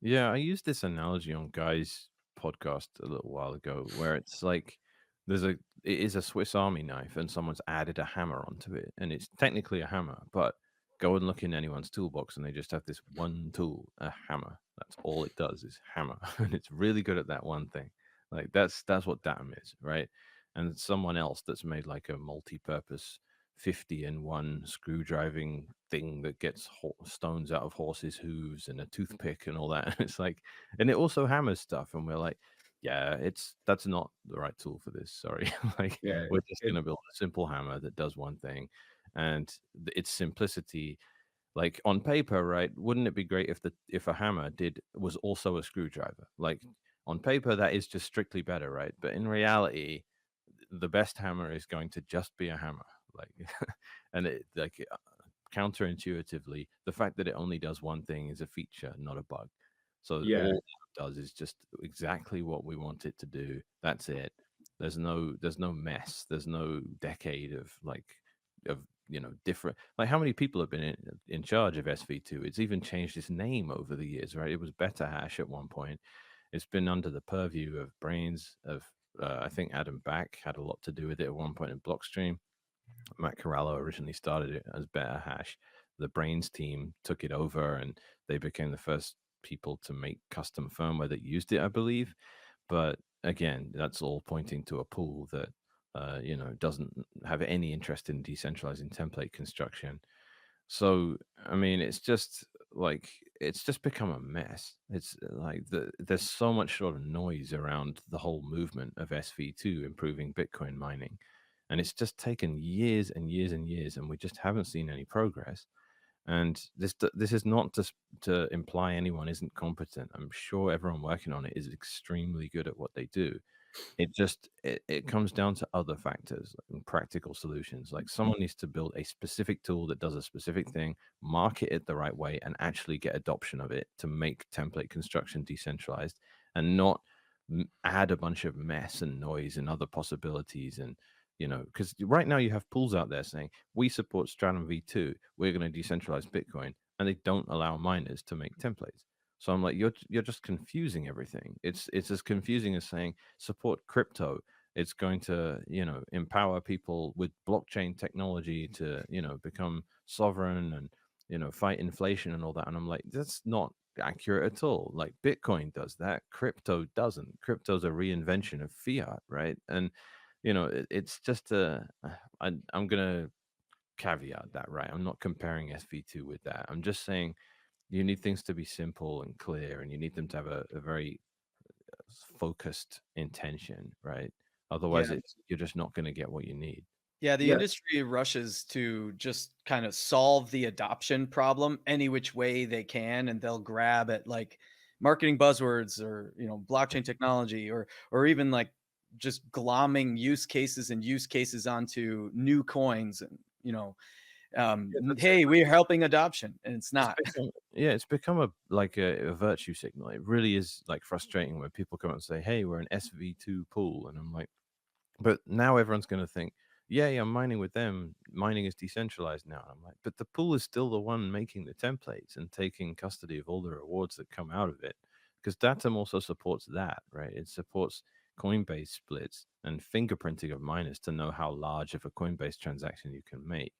Yeah, I used this analogy on Guy's podcast a little while ago, where it's like it is a Swiss Army knife, and someone's added a hammer onto it, and it's technically a hammer, but go and look in anyone's toolbox, and they just have this one tool, a hammer. That's all it does is hammer, and it's really good at that one thing. Like, that's what DATUM is, right? And someone else that's made like a multi-purpose 50-in-1 screw driving thing that gets stones out of horses' hooves and a toothpick and all that. And it's like, and it also hammers stuff. And we're like, Yeah, that's not the right tool for this. Sorry. Like Yeah, we're just it, gonna build a simple hammer that does one thing, and its simplicity. Like on paper, right? Wouldn't it be great if a hammer was also a screwdriver? Like on paper, that is just strictly better, right? But in reality, the best hammer is going to just be a hammer. Like, and it like counterintuitively, the fact that it only does one thing is a feature, not a bug. So yeah, all it does is just exactly what we want it to do. That's it. There's no mess. There's no decade of different, like, how many people have been in charge of SV2? It's even changed its name over the years, right? It was Beta Hash at one point. It's been under the purview of Brains of I think Adam Back had a lot to do with it at one point in Blockstream. Matt Corallo originally started it as Beta Hash. The Brains team took it over, and they became the first people to make custom firmware that used it, I believe. But again, that's all pointing to a pool that doesn't have any interest in decentralizing template construction. So I mean, it's just become a mess. It's like there's so much sort of noise around the whole movement of SV2 improving Bitcoin mining, and it's just taken years and years and years, and we just haven't seen any progress. And this is not to imply anyone isn't competent. I'm sure everyone working on it is extremely good at what they do. It comes down to other factors and practical solutions. Like someone needs to build a specific tool that does a specific thing, market it the right way, and actually get adoption of it to make template construction decentralized, and not add a bunch of mess and noise and other possibilities. And because right now you have pools out there saying we support Stratum v2, we're going to decentralize Bitcoin, and they don't allow miners to make templates. So I'm like, you're just confusing everything. It's as confusing as saying support crypto. It's going to, empower people with blockchain technology to, become sovereign and, fight inflation and all that. And I'm like, that's not accurate at all. Like Bitcoin does that. Crypto doesn't. Crypto's a reinvention of fiat, right? And, it's just I'm gonna caveat that, right? I'm not comparing SV2 with that. I'm just saying you need things to be simple and clear, and you need them to have a very focused intention, right? Otherwise, yeah, you're just not going to get what you need. Yeah, the yeah. industry rushes to just kind of solve the adoption problem any which way they can, and they'll grab at like marketing buzzwords or blockchain technology or even like just glomming use cases onto new coins and Yeah, that's it. hey, we're helping adoption, and it's It's not. become, yeah, it's become a virtue signal. It really is like frustrating when people come out and say, "Hey, we're an SV2 pool," and I'm like, but now everyone's going to think, "Yay, I'm mining with them. Mining is decentralized now." And I'm like, but the pool is still the one making the templates and taking custody of all the rewards that come out of it, because Datum also supports that, right? It supports Coinbase splits and fingerprinting of miners to know how large of a Coinbase transaction you can make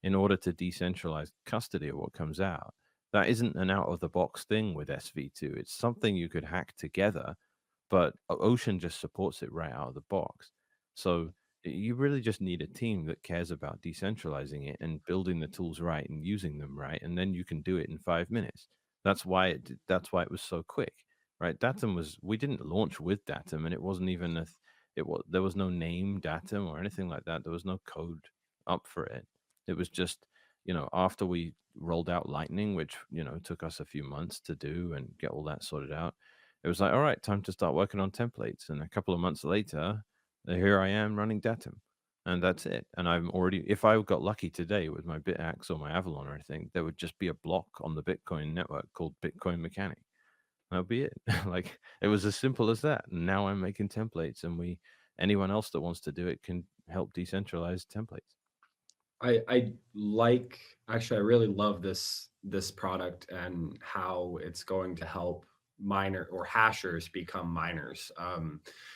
in order to decentralize custody of what comes out. That isn't an out of the box thing with SV2. It's something you could hack together, but Ocean just supports it right out of the box. So you really just need a team that cares about decentralizing it and building the tools right and using them right, and then you can do it in 5 minutes. That's why it was so quick, right? We didn't launch with Datum, and it wasn't even there was no name Datum or anything like that. There was no code up for it. It was just, after we rolled out Lightning, which, took us a few months to do and get all that sorted out, it was like, all right, time to start working on templates. And a couple of months later, here I am running Datum. And that's it. And I'm already, if I got lucky today with my BitAxe or my Avalon or anything, there would just be a block on the Bitcoin network called Bitcoin Mechanic. That'll be it. Like it was as simple as that. And now I'm making templates, and anyone else that wants to do it can help decentralize templates. I like, actually, I really love this product and how it's going to help miner or hashers become miners.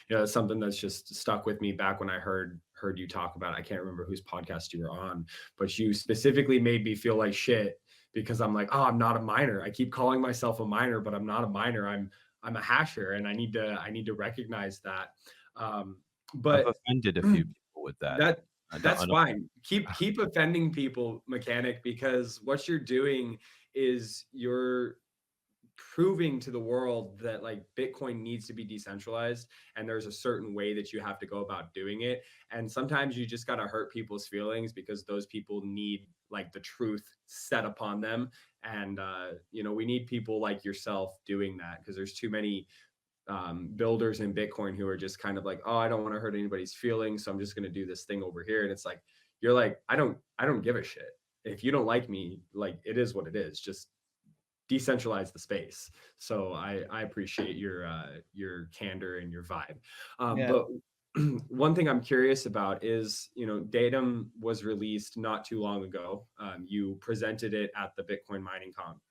It's something that's just stuck with me back when I heard you talk about it. I can't remember whose podcast you were on, but you specifically made me feel like shit because I'm like, oh, I'm not a miner. I keep calling myself a miner, but I'm not a miner. I'm a hasher, and I need to recognize that. I've But offended a few people with that. that I that's don't fine. Keep offending people, Mechanic, because what you're doing is you're proving to the world that like Bitcoin needs to be decentralized and there's a certain way that you have to go about doing it. And sometimes you just got to hurt people's feelings because those people need like the truth set upon them. And, we need people like yourself doing that because there's too many builders in Bitcoin who are just kind of like, oh, I don't want to hurt anybody's feelings, so I'm just going to do this thing over here. And it's like, you're like, I don't give a shit. If you don't like me, like it is what it is. Just decentralize the space. So I appreciate your candor and your vibe. Yeah. But one thing I'm curious about is, Datum was released not too long ago. You presented it at the Bitcoin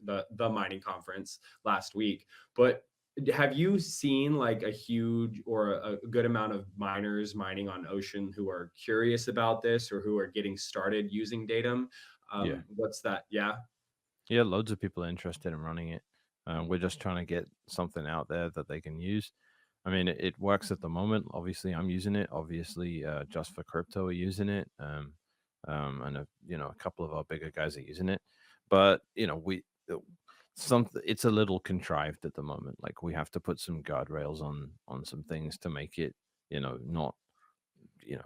the mining conference last week. But have you seen like a huge or a good amount of miners mining on Ocean who are curious about this or who are getting started using Datum? Yeah. What's that? Yeah. Yeah, loads of people are interested in running it. We're just trying to get something out there that they can use. I mean, it works at the moment. Obviously, I'm using it. Obviously, Just for Crypto are using it, and a couple of our bigger guys are using it. But it's a little contrived at the moment. Like we have to put some guardrails on some things to make it, not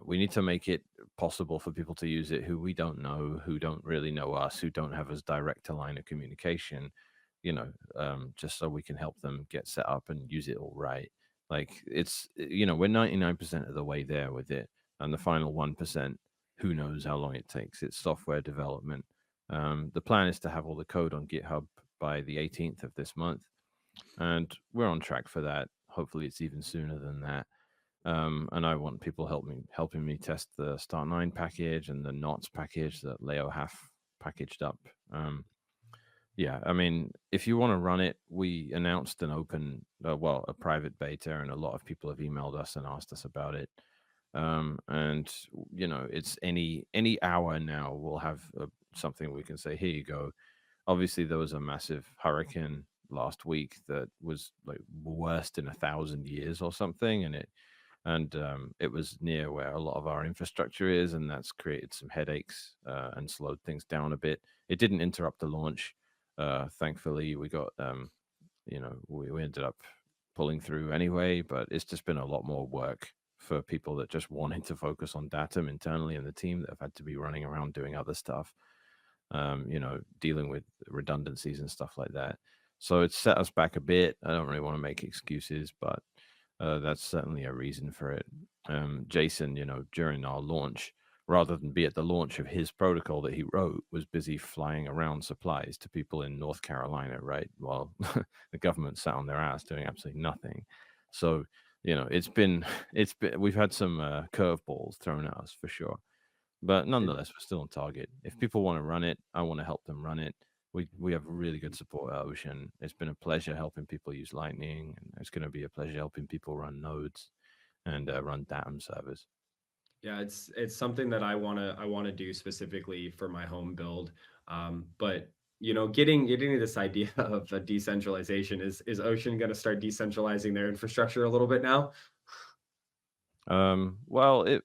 we need to make it possible for people to use it who we don't know, who don't really know us, who don't have as direct a line of communication, just so we can help them get set up and use it all right. Like we're 99% of the way there with it. And the final 1%, who knows how long it takes. It's software development. The plan is to have all the code on GitHub by the 18th of this month. And we're on track for that. Hopefully it's even sooner than that. And I want people helping me test the Start9 package and the Knots package that Leo half packaged up. Yeah, I mean, if you want to run it, we announced an a private beta, and a lot of people have emailed us and asked us about it. And it's any hour now we'll have something we can say, here you go. Obviously, there was a massive hurricane last week that was like worst in 1,000 years or something, and it was near where a lot of our infrastructure is, and that's created some headaches and slowed things down a bit. It didn't interrupt the launch. Thankfully, we got, we ended up pulling through anyway, but it's just been a lot more work for people that just wanted to focus on Datum internally in the team that have had to be running around doing other stuff, dealing with redundancies and stuff like that. So it's set us back a bit. I don't really want to make excuses, but that's certainly a reason for it. Jason, during our launch, rather than be at the launch of his protocol that he wrote, was busy flying around supplies to people in North Carolina, right? While the government sat on their ass doing absolutely nothing. So, we've had some curveballs thrown at us for sure. But nonetheless, we're still on target. If people want to run it, I want to help them run it. We have really good support at Ocean. It's been a pleasure helping people use Lightning, and it's going to be a pleasure helping people run nodes and run Datum servers. Yeah, it's something that I wanna do specifically for my home build. But getting to this idea of a decentralization, is Ocean going to start decentralizing their infrastructure a little bit now? Well,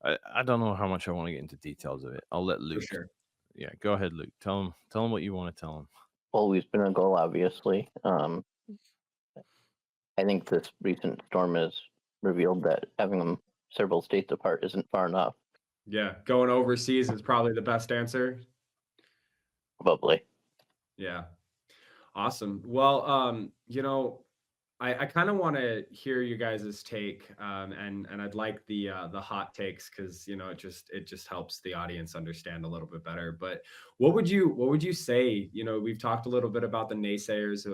I don't know how much I want to get into details of it. I'll let For Luke. sure. Yeah, go ahead, Luke. Tell him what you want to tell him. Always been a goal, obviously. I think this recent storm has revealed that having them several states apart isn't far enough. Yeah, going overseas is probably the best answer. Probably. Yeah. Awesome. Well, I kind of want to hear you guys' take, and I'd like the hot takes because it just helps the audience understand a little bit better. But what would you say? We've talked a little bit about the naysayers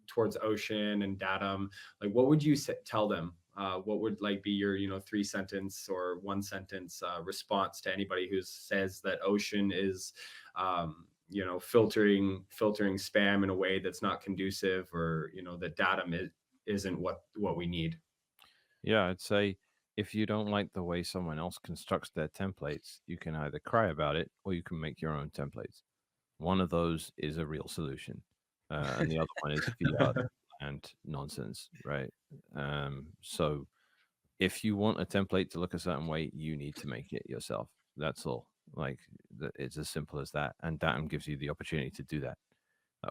towards Ocean and Datum. Like, what would you tell them? What would like be your 3-sentence or 1-sentence response to anybody who says that Ocean is filtering spam in a way that's not conducive, or that Datum isn't what we need? Yeah, I'd say if you don't like the way someone else constructs their templates, you can either cry about it or you can make your own templates. One of those is a real solution, and the other one is fiat and nonsense, right? So if you want a template to look a certain way, you need to make it yourself. That's all. Like it's as simple as that, and Datum gives you the opportunity to do that.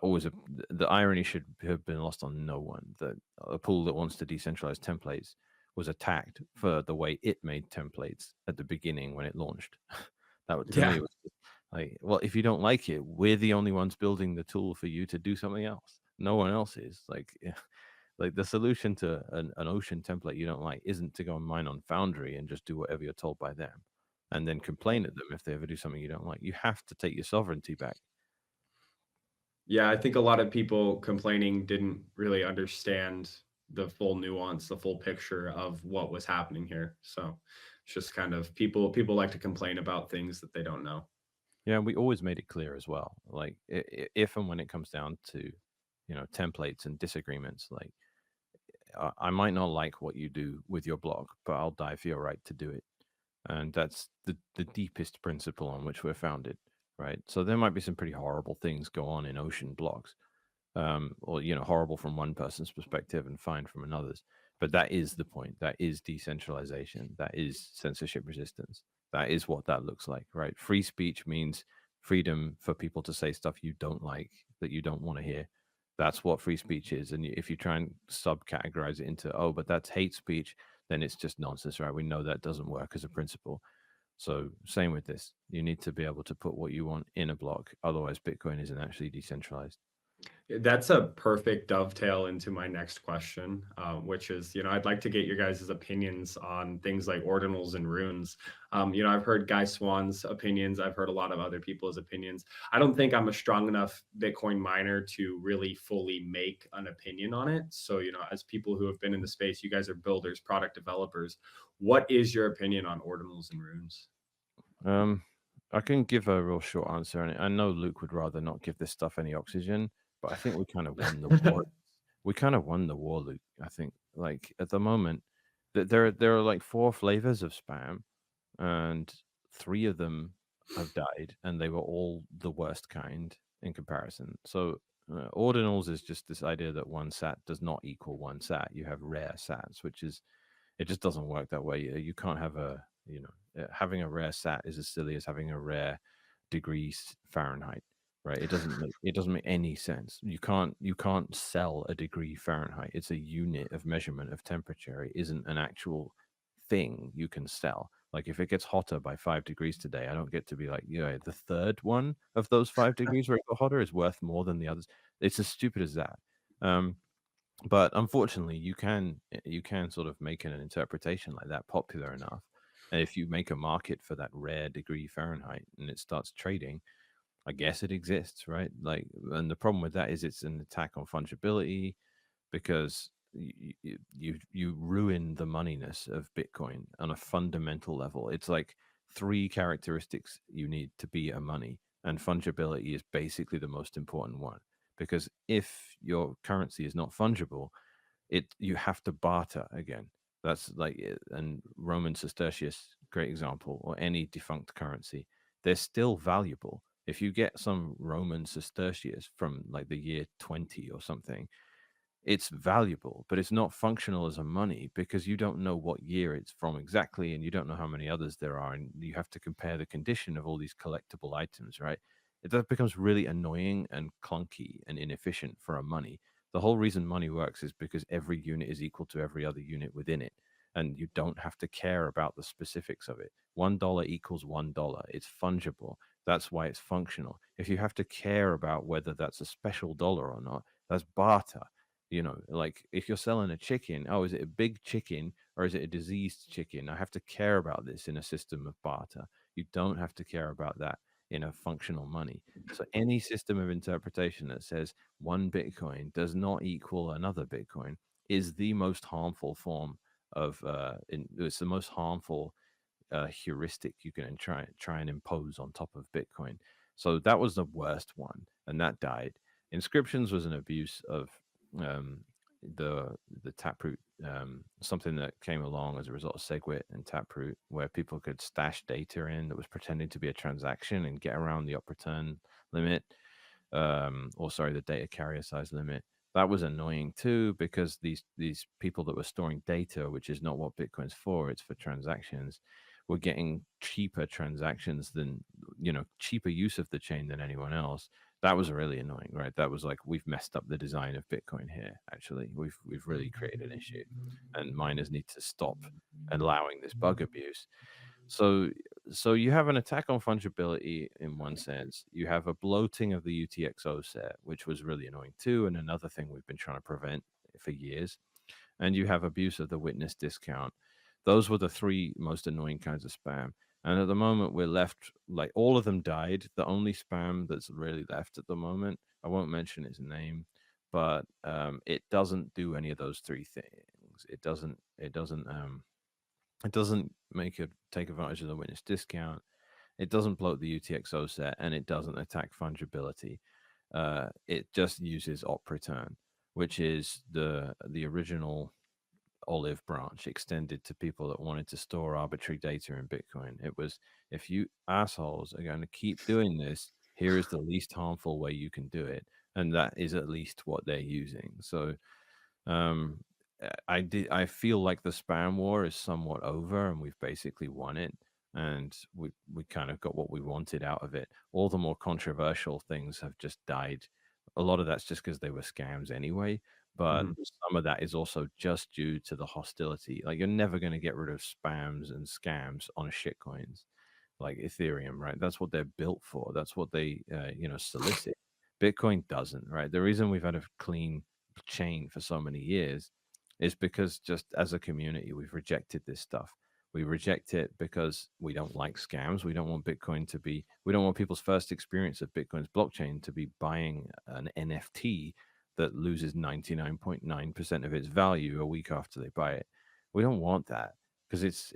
Always the irony should have been lost on no one that a pool that wants to decentralize templates was attacked for the way it made templates at the beginning when it launched. That would, to me, Yeah. was like, well, if you don't like it, we're the only ones building the tool for you to do something else. No one else is. Like, like the solution to an ocean template you don't like isn't to go and mine on Foundry and just do whatever you're told by them, and then complain at them if they ever do something you don't like. You have to take your sovereignty back. Yeah, I think a lot of people complaining didn't really understand the full nuance, the full picture of what was happening here. So it's just kind of people like to complain about things that they don't know. Yeah, we always made it clear as well. Like if and when it comes down to, templates and disagreements, like I might not like what you do with your blog, but I'll die for your right to do it. And that's the deepest principle on which we're founded, right? So there might be some pretty horrible things go on in ocean blogs, or horrible from one person's perspective and fine from another's. But that is the point. That is decentralization. That is censorship resistance. That is what that looks like, right? Free speech means freedom for people to say stuff you don't like, that you don't want to hear. That's what free speech is. And if you try and subcategorize it into, oh, but that's hate speech, then it's just nonsense, right? We know that doesn't work as a principle. So same with this. You need to be able to put what you want in a block. Otherwise, Bitcoin isn't actually decentralized. That's a perfect dovetail into my next question, which is, I'd like to get your guys' opinions on things like ordinals and runes. I've heard Guy Swan's opinions. I've heard a lot of other people's opinions. I don't think I'm a strong enough Bitcoin miner to really fully make an opinion on it. So, as people who have been in the space, you guys are builders, product developers. What is your opinion on ordinals and runes? I can give a real short answer, and I know Luke would rather not give this stuff any oxygen, but I think we kind of won the war. We kind of won the war, Luke. I think, like at the moment, that there are like 4 flavors of spam, and 3 of them have died, and they were all the worst kind in comparison. So, ordinals is just this idea that 1 sat does not equal 1 sat. You have rare sats, which is it just doesn't work that way. You can't have having a rare sat is as silly as having a rare degrees Fahrenheit, right? It doesn't make any sense. You can't sell a degree Fahrenheit. It's a unit of measurement of temperature. It isn't an actual thing you can sell. Like if it gets hotter by 5 degrees today, I don't get to be like, yeah, the third one of those 5 degrees where it got hotter is worth more than the others. It's as stupid as that. But unfortunately, you can sort of make an interpretation like that popular enough, and if you make a market for that rare degree Fahrenheit and it starts trading, I guess it exists, right? Like, and the problem with that is it's an attack on fungibility because you ruin the moneyness of Bitcoin on a fundamental level. It's like 3 characteristics you need to be a money, and fungibility is basically the most important one. Because if your currency is not fungible, you have to barter again. That's like and Roman sestertius, great example, or any defunct currency, they're still valuable. If you get some Roman sestertius from like the year 20 or something, it's valuable, but it's not functional as a money because you don't know what year it's from exactly, and you don't know how many others there are, and you have to compare the condition of all these collectible items, right? That becomes really annoying and clunky and inefficient for a money. The whole reason money works is because every unit is equal to every other unit within it, and you don't have to care about the specifics of it. $1 equals $1. It's fungible. That's why it's functional. If you have to care about whether that's a special dollar or not, that's barter. Like if you're selling a chicken, oh, is it a big chicken or is it a diseased chicken? I have to care about this in a system of barter. You don't have to care about that in a functional money. So any system of interpretation that says 1 Bitcoin does not equal another Bitcoin is the most harmful form of it's the most harmful heuristic you can try and impose on top of Bitcoin. So that was the worst one, and that died. Inscriptions was an abuse of um, the Taproot, something that came along as a result of SegWit and Taproot, where people could stash data in that was pretending to be a transaction and get around the up return limit, or sorry, the data carrier size limit. That was annoying too because these people that were storing data, which is not what Bitcoin's for, it's for transactions, were getting cheaper transactions than cheaper use of the chain than anyone else. That was really annoying, right? That was like, we've messed up the design of Bitcoin here. Actually, we've really created an issue, and miners need to stop allowing this bug abuse. So you have an attack on fungibility in one sense. You have a bloating of the UTXO set, which was really annoying too, and another thing we've been trying to prevent for years. And you have abuse of the witness discount. Those were the three most annoying kinds of spam. And at the moment, we're left, like, all of them died. The only spam that's really left at the moment, I won't mention its name, but it doesn't do any of those three things. It doesn't make it take advantage of the witness discount. It doesn't bloat the UTXO set, and it doesn't attack fungibility. It just uses op return, which is the original olive branch extended to people that wanted to store arbitrary data in Bitcoin. It was, if you assholes are going to keep doing this, here is the least harmful way you can do it, and that is at least what they're using. So um, I feel like the spam war is somewhat over, and we've basically won it, and we kind of got what we wanted out of it. All the more controversial things have just died. A lot of that's just because they were scams anyway, but Mhm. some of that is also just due to the hostility. Like, you're never going to get rid of spams and scams on shitcoins like Ethereum, right? That's what they're built for. That's what they, solicit. Bitcoin doesn't, right? The reason we've had a clean chain for so many years is because, just as a community, we've rejected this stuff. We reject it because we don't like scams. We don't want Bitcoin to be, we don't want people's first experience of Bitcoin's blockchain to be buying an NFT that loses 99.9% of its value a week after they buy it. We don't want that, because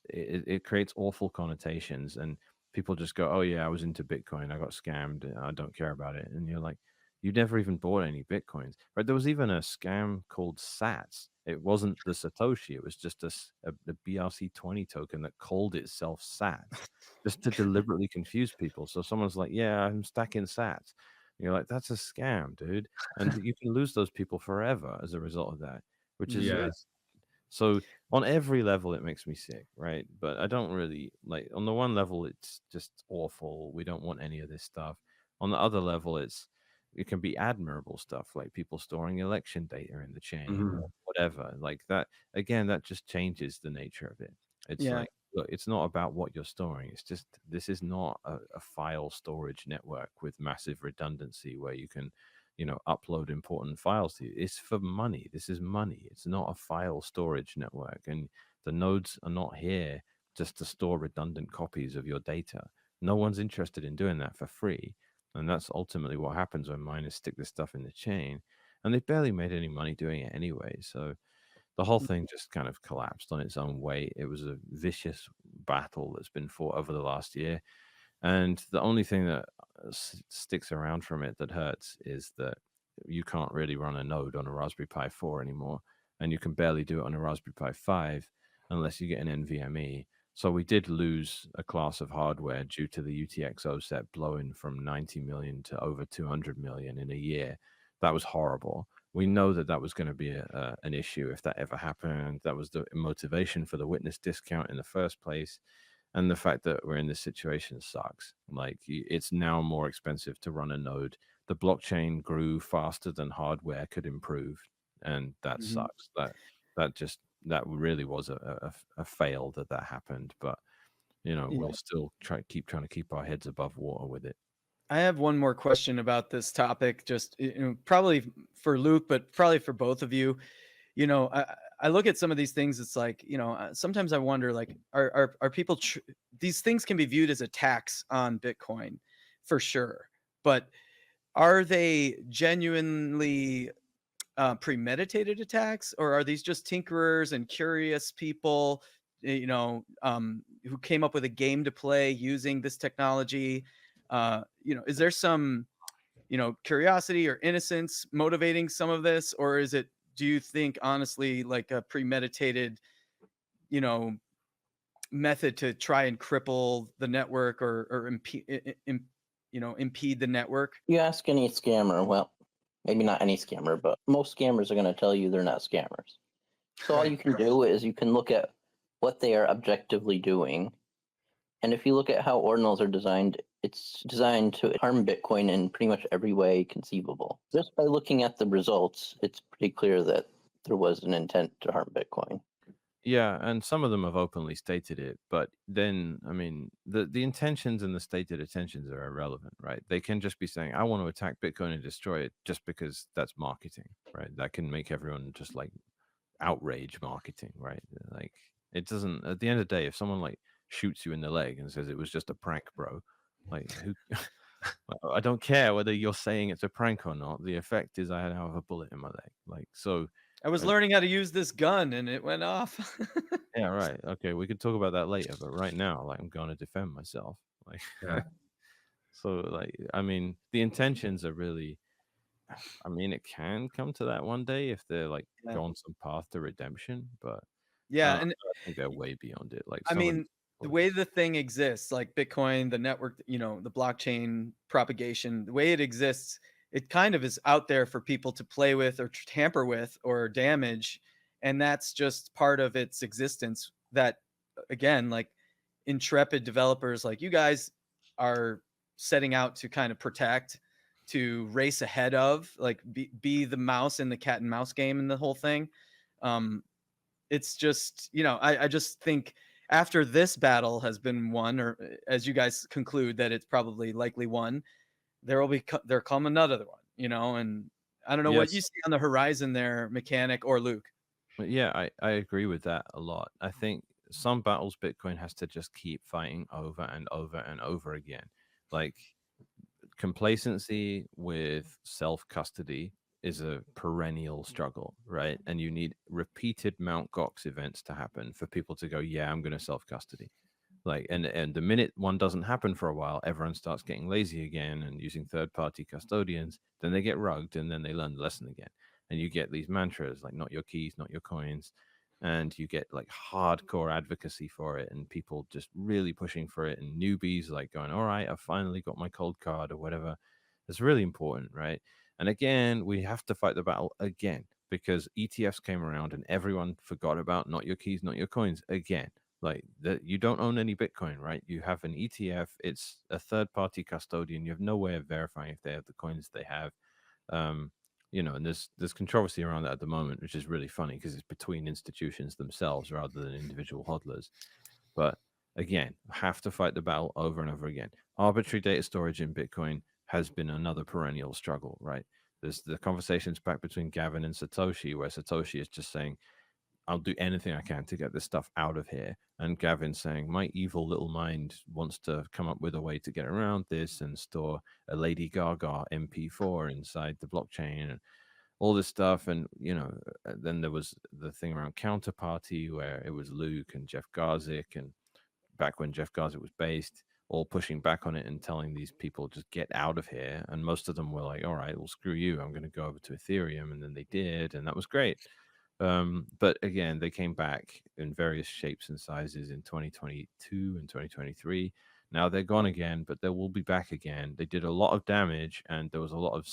it creates awful connotations, and people just go, oh yeah, I was into Bitcoin, I got scammed, I don't care about it. And you're like, you never even bought any Bitcoins, right? There was even a scam called Sats. It wasn't the Satoshi, it was just a BRC20 token that called itself Sats, just to deliberately confuse people. So someone's like, yeah, I'm stacking Sats. And you're like, that's a scam, dude. And you can lose those people forever as a result of that, which is Yeah. so on every level, it makes me sick, right? But I don't really like, on the one level, it's just awful. We don't want any of this stuff. On the other level, it can be admirable stuff, like people storing election data in the chain Mhm. or whatever. Like that, again, that just changes the nature of it. It's Yeah. like, look, it's not about what you're storing. It's just, this is not a file storage network with massive redundancy where you can, upload important files to you. It's for money. This is money. It's not a file storage network. And the nodes are not here just to store redundant copies of your data. No one's interested in doing that for free. And that's ultimately what happens when miners stick this stuff in the chain. And they barely made any money doing it anyway. So the whole thing just kind of collapsed on its own weight. It was a vicious battle that's been fought over the last year. And the only thing that sticks around from it that hurts is that you can't really run a node on a Raspberry Pi 4 anymore. And you can barely do it on a Raspberry Pi 5 unless you get an NVMe. So we did lose a class of hardware due to the UTXO set blowing from 90 million to over 200 million in a year. That was horrible. We know that that was going to be an issue if that ever happened. That was the motivation for the witness discount in the first place. And the fact that we're in this situation sucks. Like, it's now more expensive to run a node. The blockchain grew faster than hardware could improve, and that Mhm. sucks. That really was a fail that happened. But Yeah. we'll still trying to keep our heads above water with it. I have one more question about this topic, just probably for Luke, but probably for both of you. I look at some of these things. It's like, sometimes I wonder, like, are people these things can be viewed as attacks on Bitcoin, for sure, but are they genuinely premeditated attacks, or are these just tinkerers and curious people, who came up with a game to play using this technology? Is there some curiosity or innocence motivating some of this, or is it, do you think, honestly, like a premeditated, you know, method to try and cripple the network, or impede the network? You ask any scammer, well, maybe not any scammer, but most scammers are going to tell you they're not scammers. So all Right. you can do is you can look at what they are objectively doing And if you look at how ordinals are designed, it's designed to harm Bitcoin in pretty much every way conceivable. Just by looking at the results, it's pretty clear that there was an intent to harm Bitcoin. Yeah, and some of them have openly stated it, but then I mean the intentions and the stated intentions are irrelevant, right? They can just be saying, I want to attack Bitcoin and destroy it just because that's marketing, right? That can make everyone just like outrage marketing, right? Like it doesn't at the end of the day, if someone like shoots you in the leg and says it was just a prank, bro, like who I don't care whether you're saying it's a prank or not. The effect is I have a bullet in my leg. Like so I was learning how to use this gun and it went off. yeah, right. Okay, we can talk about that later, but right now, like, I'm going to defend myself. Like, Yeah. so, like, I mean, the intentions are really. I mean, it can come to that one day if they're like Yeah. go on some path to redemption, but Yeah, and I think they're way beyond it. Like, I some of mean, the way the thing exists, like Bitcoin, the network, the blockchain propagation, the way it exists, it kind of is out there for people to play with or tamper with or damage. And that's just part of its existence. That, again, like intrepid developers like you guys are setting out to kind of protect, to race ahead of, like be the mouse in the cat and mouse game in the whole thing. It's just, I just think after this battle has been won, or as you guys conclude that it's probably likely won, there come another one, and I don't know what you yes, see on the horizon there, Mechanic or Luke. but yeah, I agree with that a lot. I think some battles Bitcoin has to just keep fighting over and over and over again. Like complacency with self custody is a perennial struggle, right? And you need repeated Mount Gox events to happen for people to go, yeah, I'm going to self custody. Like, and the minute one doesn't happen for a while, everyone starts getting lazy again and using third party custodians. Then they get rugged, and then they learn the lesson again. And you get these mantras like "not your keys, not your coins," and you get like hardcore advocacy for it, and people just really pushing for it, and newbies like going, "All right, I've finally got my cold card or whatever." It's really important, right? And again, we have to fight the battle again because ETFs came around and everyone forgot about "not your keys, not your coins" again. Like that, you don't own any Bitcoin, right? You have an ETF. It's a third-party custodian. You have no way of verifying if they have the coins they have. Um, and there's controversy around that at the moment, which is really funny because it's between institutions themselves rather than individual hodlers. But again, have to fight the battle over and over again. Arbitrary data storage in Bitcoin has been another perennial struggle, right? There's the conversations back between Gavin and Satoshi, where Satoshi is just saying, I'll do anything I can to get this stuff out of here. And Gavin's saying, my evil little mind wants to come up with a way to get around this and store a Lady Gaga MP4 inside the blockchain and all this stuff. And, then there was the thing around Counterparty where it was Luke and Jeff Garzik, and back when Jeff Garzik was based, all pushing back on it and telling these people just get out of here. And most of them were like, all right, well, screw you. I'm going to go over to Ethereum. And then they did. And that was great. But again, they came back in various shapes and sizes in 2022 and 2023. Now they're gone again, but they will be back again. They did a lot of damage, and there was a lot of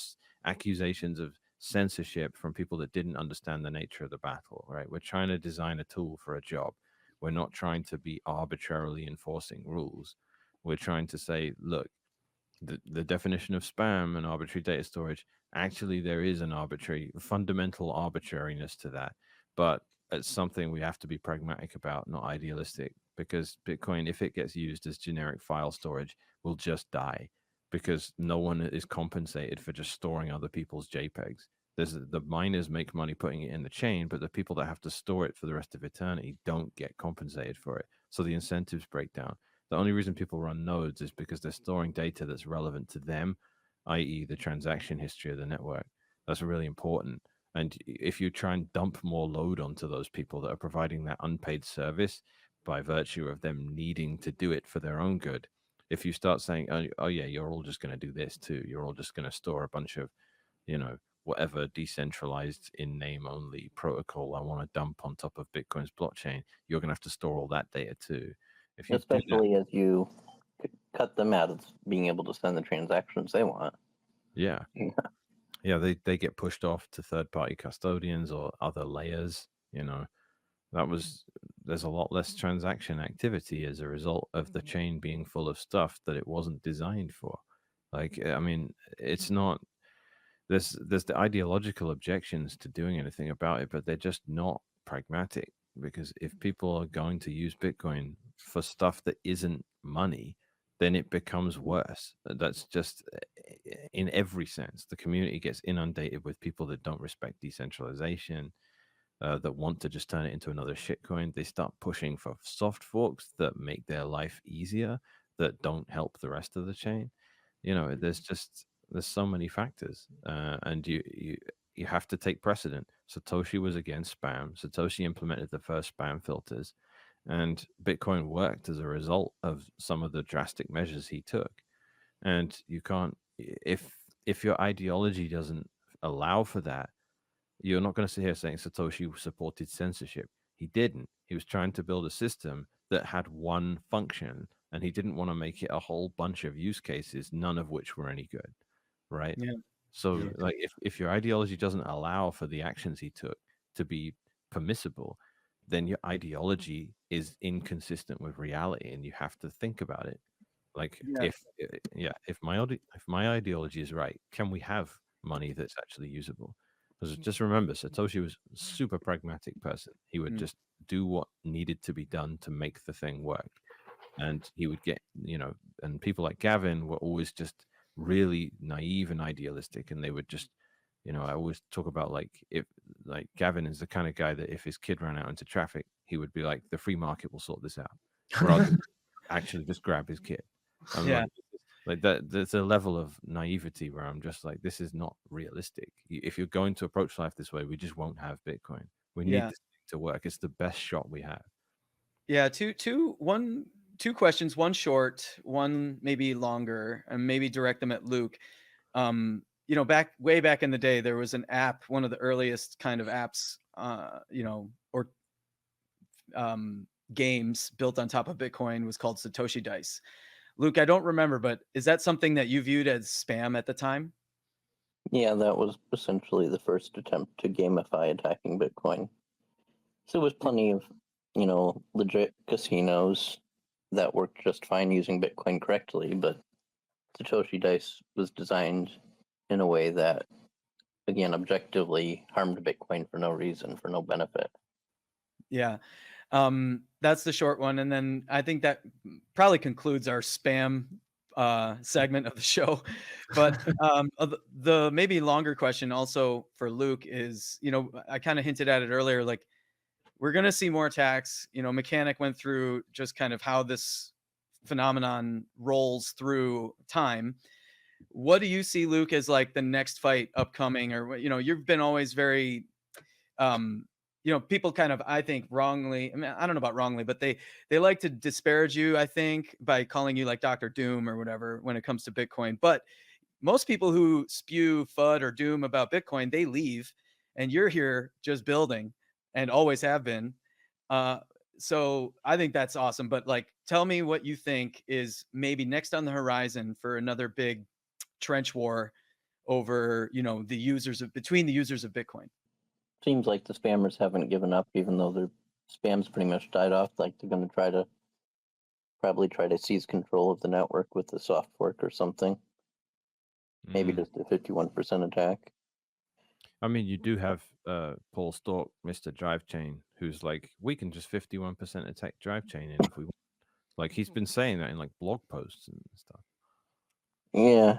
accusations of censorship from people that didn't understand the nature of the battle, right? We're trying to design a tool for a job. We're not trying to be arbitrarily enforcing rules. We're trying to say, look, the definition of spam and arbitrary data storage, actually there is an fundamental arbitrariness to that, but it's something we have to be pragmatic about, not idealistic, because Bitcoin, if it gets used as generic file storage, will just die because no one is compensated for just storing other people's JPEGs. The miners make money putting it in the chain, but the people that have to store it for the rest of eternity don't get compensated for it. So the incentives break down. The only reason people run nodes is because they're storing data that's relevant to them, i.e., the transaction history of the network. That's really important. And if you try and dump more load onto those people that are providing that unpaid service by virtue of them needing to do it for their own good, if you start saying, oh yeah, you're all just going to do this too, you're all just going to store a bunch of, whatever decentralized in name only protocol I want to dump on top of Bitcoin's blockchain, you're going to have to store all that data too. If you Especially as you cut them out of being able to send the transactions they want. Yeah. Yeah, they get pushed off to third-party custodians or other layers, That was there's a lot less transaction activity as a result of the chain being full of stuff that it wasn't designed for. Like, I mean, it's not there's the ideological objections to doing anything about it, but they're just not pragmatic. Because if people are going to use Bitcoin for stuff that isn't money, then it becomes worse. That's just in every sense. The community gets inundated with people that don't respect decentralization, that want to just turn it into another shitcoin. They start pushing for soft forks that make their life easier, that don't help the rest of the chain. There's so many factors, and you have to take precedent. Satoshi was against spam. Satoshi implemented the first spam filters, and Bitcoin worked as a result of some of the drastic measures he took. And you can't, if your ideology doesn't allow for that, you're not going to sit here saying Satoshi supported censorship. He didn't. He was trying to build a system that had one function, and he didn't want to make it a whole bunch of use cases, none of which were any good, right? Yeah. So, Yeah. like, if your ideology doesn't allow for the actions he took to be permissible, then your ideology is inconsistent with reality, and you have to think about it. Like, Yeah. if my ideology is right, can we have money that's actually usable? Because just remember, Satoshi was a super pragmatic person. He would Mm. just do what needed to be done to make the thing work. And he would get, and people like Gavin were always just really naive and idealistic. And they would just, I always talk about like Gavin is the kind of guy that if his kid ran out into traffic, he would be like, the free market will sort this out, rather than actually just grab his kid. I'm Yeah. like that. There's a level of naivety where I'm just like, this is not realistic. If you're going to approach life this way, we just won't have Bitcoin. We need Yeah. this thing to work. It's the best shot we have. Yeah, two questions, one short, one maybe longer, and maybe direct them at Luke. Way back in the day, there was an app, one of the earliest kind of apps, or games built on top of Bitcoin was called Satoshi Dice. Luke, I don't remember, but is that something that you viewed as spam at the time? Yeah, that was essentially the first attempt to gamify attacking Bitcoin. So there was plenty of, legit casinos that worked just fine using Bitcoin correctly, but Satoshi Dice was designed in a way that, again, objectively harmed Bitcoin for no reason, for no benefit. Yeah. That's the short one. And then I think that probably concludes our spam segment of the show. But the maybe longer question also for Luke is, I kind of hinted at it earlier, like we're going to see more attacks. Mechanic went through just kind of how this phenomenon rolls through time. What do you see, Luke, as like the next fight upcoming? Or, you've been always very, people kind of, I think, wrongly, I mean, I don't know about wrongly, but they like to disparage you, I think, by calling you like Dr. Doom or whatever when it comes to Bitcoin. But most people who spew FUD or doom about Bitcoin, they leave, and you're here just building and always have been. So I think that's awesome. But like, tell me what you think is maybe next on the horizon for another big trench war over, between the users of Bitcoin. Seems like the spammers haven't given up, even though their spam's pretty much died off. Like they're going to probably try to seize control of the network with the soft fork or something. Maybe just a 51% attack. I mean, you do have Paul Stork, Mr. Drive Chain, who's like, we can just 51% attack Drive Chain if we want. Like, he's been saying that in like blog posts and stuff. Yeah,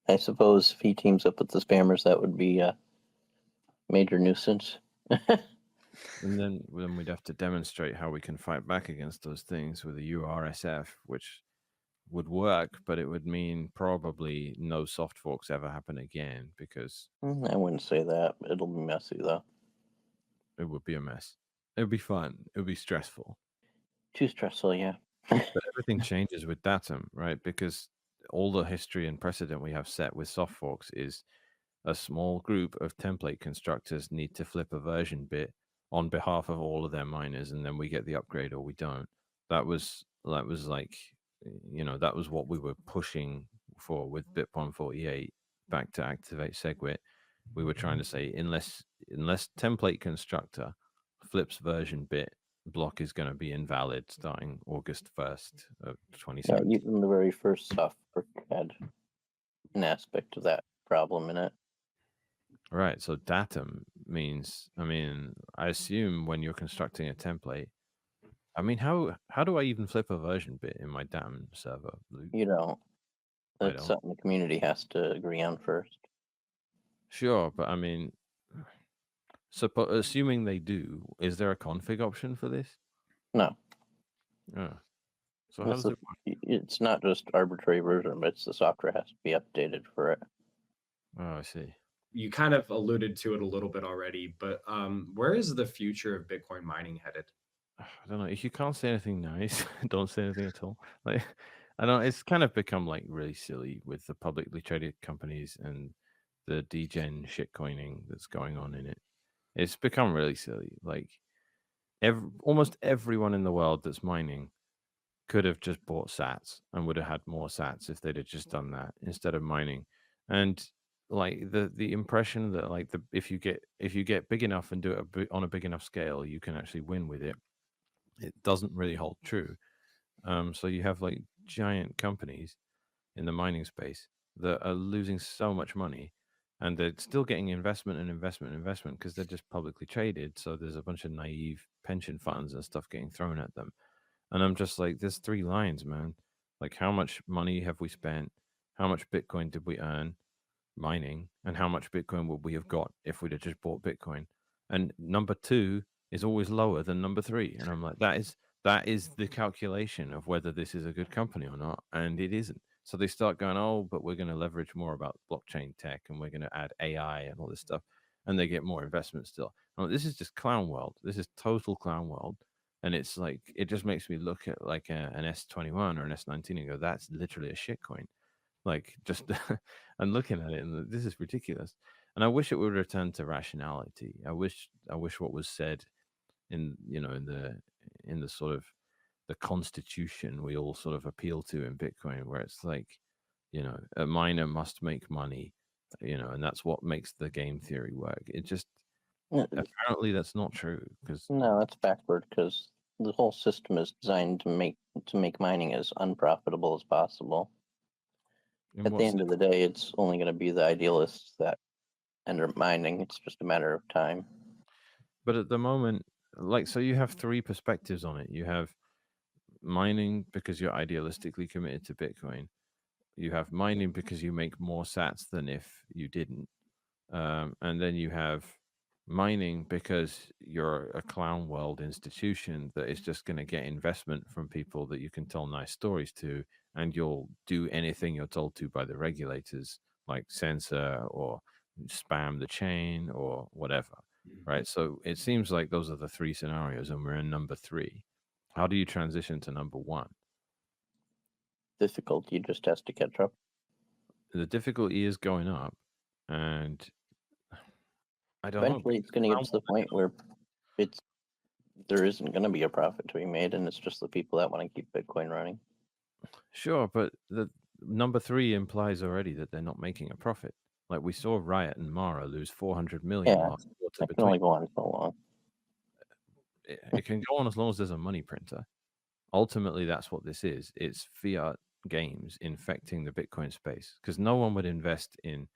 I suppose if he teams up with the spammers, that would be a major nuisance. And then we'd have to demonstrate how we can fight back against those things with a URSF, which would work, but it would mean probably no soft forks ever happen again, because I wouldn't say that, but it'll be messy though. it would be a mess. It would be fun. It would be stressful. Too stressful, yeah. But everything changes with DATUM, right? Because all the history and precedent we have set with soft forks is a small group of template constructors need to flip a version bit on behalf of all of their miners, and then we get the upgrade or we don't. That was like, that was what we were pushing for with BIP 148 back to activate SegWit. We were trying to say, unless template constructor flips version bit block is going to be invalid starting August 1st of Yeah, 2017. even the very first software had an aspect of that problem in it. Right. So datum means, I mean, I assume when you're constructing a template, I mean, how do I even flip a version bit in my datum server, Luke? You don't. I That's don't. something the community has to agree on first. Sure, but I mean, assuming they do, is there a config option for this? No, Oh. So how does it work? it's not just arbitrary version, but it's the software has to be updated for it. Oh, I see. You kind of alluded to it a little bit already, but where is the future of Bitcoin mining headed? I don't know. If you can't say anything nice, don't say anything at all. Like, I don't. It's kind of become like really silly with the publicly traded companies and the degen shitcoining that's going on in it. It's become really silly. Like, almost everyone in the world that's mining could have just bought sats and would have had more sats if they'd have just done that instead of mining. And like the impression that like if you get big enough and do it on a big enough scale, you can actually win with it. It doesn't really hold true. So you have like giant companies in the mining space that are losing so much money, and they're still getting investment and investment and investment because they're just publicly traded. So there's a bunch of naive pension funds and stuff getting thrown at them. And I'm just like, there's three lines, man. Like, how much money have we spent? How much Bitcoin did we earn mining? And how much Bitcoin would we have got if we'd have just bought Bitcoin? And number two is always lower than number three. And I'm like, that is the calculation of whether this is a good company or not. And it isn't. So they start going, oh, but we're going to leverage more about blockchain tech and we're going to add AI and all this stuff. And they get more investment still. I'm like, this is just clown world. This is total clown world. And it's like, it just makes me look at like an S21 or an S19 and go, that's literally a shitcoin. Like, just and looking at it, and this is ridiculous. And I wish it would return to rationality. I wish what was said in in the sort of the constitution we all sort of appeal to in Bitcoin, where it's like, a miner must make money, and that's what makes the game theory work. It just apparently that's not true because No, that's backward because the whole system is designed to make mining as unprofitable as possible. At the end of the day, it's only going to be the idealists that end up mining. It's just a matter of time. But at the moment, like, so you have three perspectives on it. You have mining because you're idealistically committed to Bitcoin. You have mining because you make more sats than if you didn't. And then you have mining because you're a clown world institution that is just going to get investment from people that you can tell nice stories to, and you'll do anything you're told to by the regulators, like censor or spam the chain or whatever. Right. So it seems like those are the three scenarios, and we're in number three. How do you transition to number one? Difficulty just has to catch up. The difficulty is going up, and I don't Eventually, know. it's going to get to the point where there isn't going to be a profit to be made, and it's just the people that want to keep Bitcoin running. Sure, but the number three implies already that they're not making a profit. Like we saw Riot and Mara lose 400 million Yeah, last quarter. It can only go on so long. It can go on as long as there's a money printer. Ultimately, that's what this is. It's fiat games infecting the Bitcoin space because no one would invest in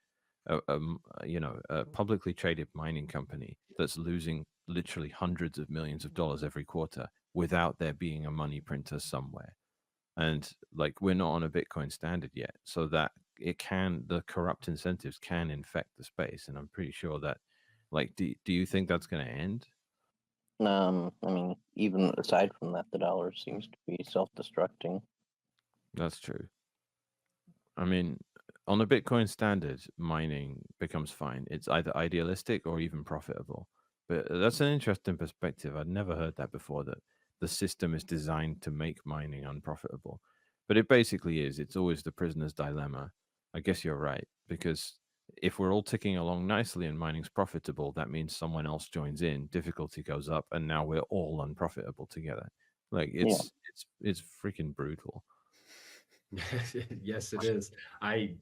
a publicly traded mining company that's losing literally hundreds of millions of dollars every quarter without there being a money printer somewhere. And like we're not on a Bitcoin standard yet, so that the corrupt incentives can infect the space. And I'm pretty sure that, like, do you think that's going to end? I mean, even aside from that, the dollar seems to be self-destructing. That's true. I mean, on a Bitcoin standard, mining becomes fine. It's either idealistic or even profitable. But that's an interesting perspective. I'd never heard that before, that the system is designed to make mining unprofitable. But it basically is. It's always the prisoner's dilemma. I guess you're right, because if we're all ticking along nicely and mining's profitable, that means someone else joins in, difficulty goes up, and now we're all unprofitable together. Like it's freaking brutal. Yes, it is. I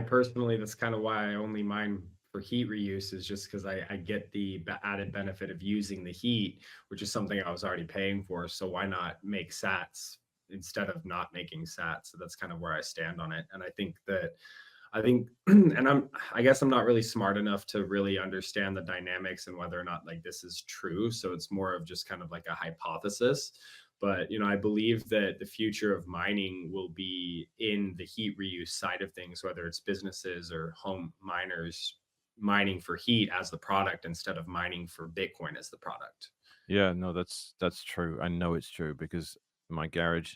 personally, that's kind of why I only mine for heat reuse is just because I get the added benefit of using the heat, which is something I was already paying for. So why not make sats instead of not making sats? So that's kind of where I stand on it. And I think, and I guess I'm not really smart enough to really understand the dynamics and whether or not like this is true. So it's more of just kind of like a hypothesis. But, you know, I believe that the future of mining will be in the heat reuse side of things, whether it's businesses or home miners mining for heat as the product instead of mining for Bitcoin as the product. Yeah, no, that's true. I know it's true because my garage,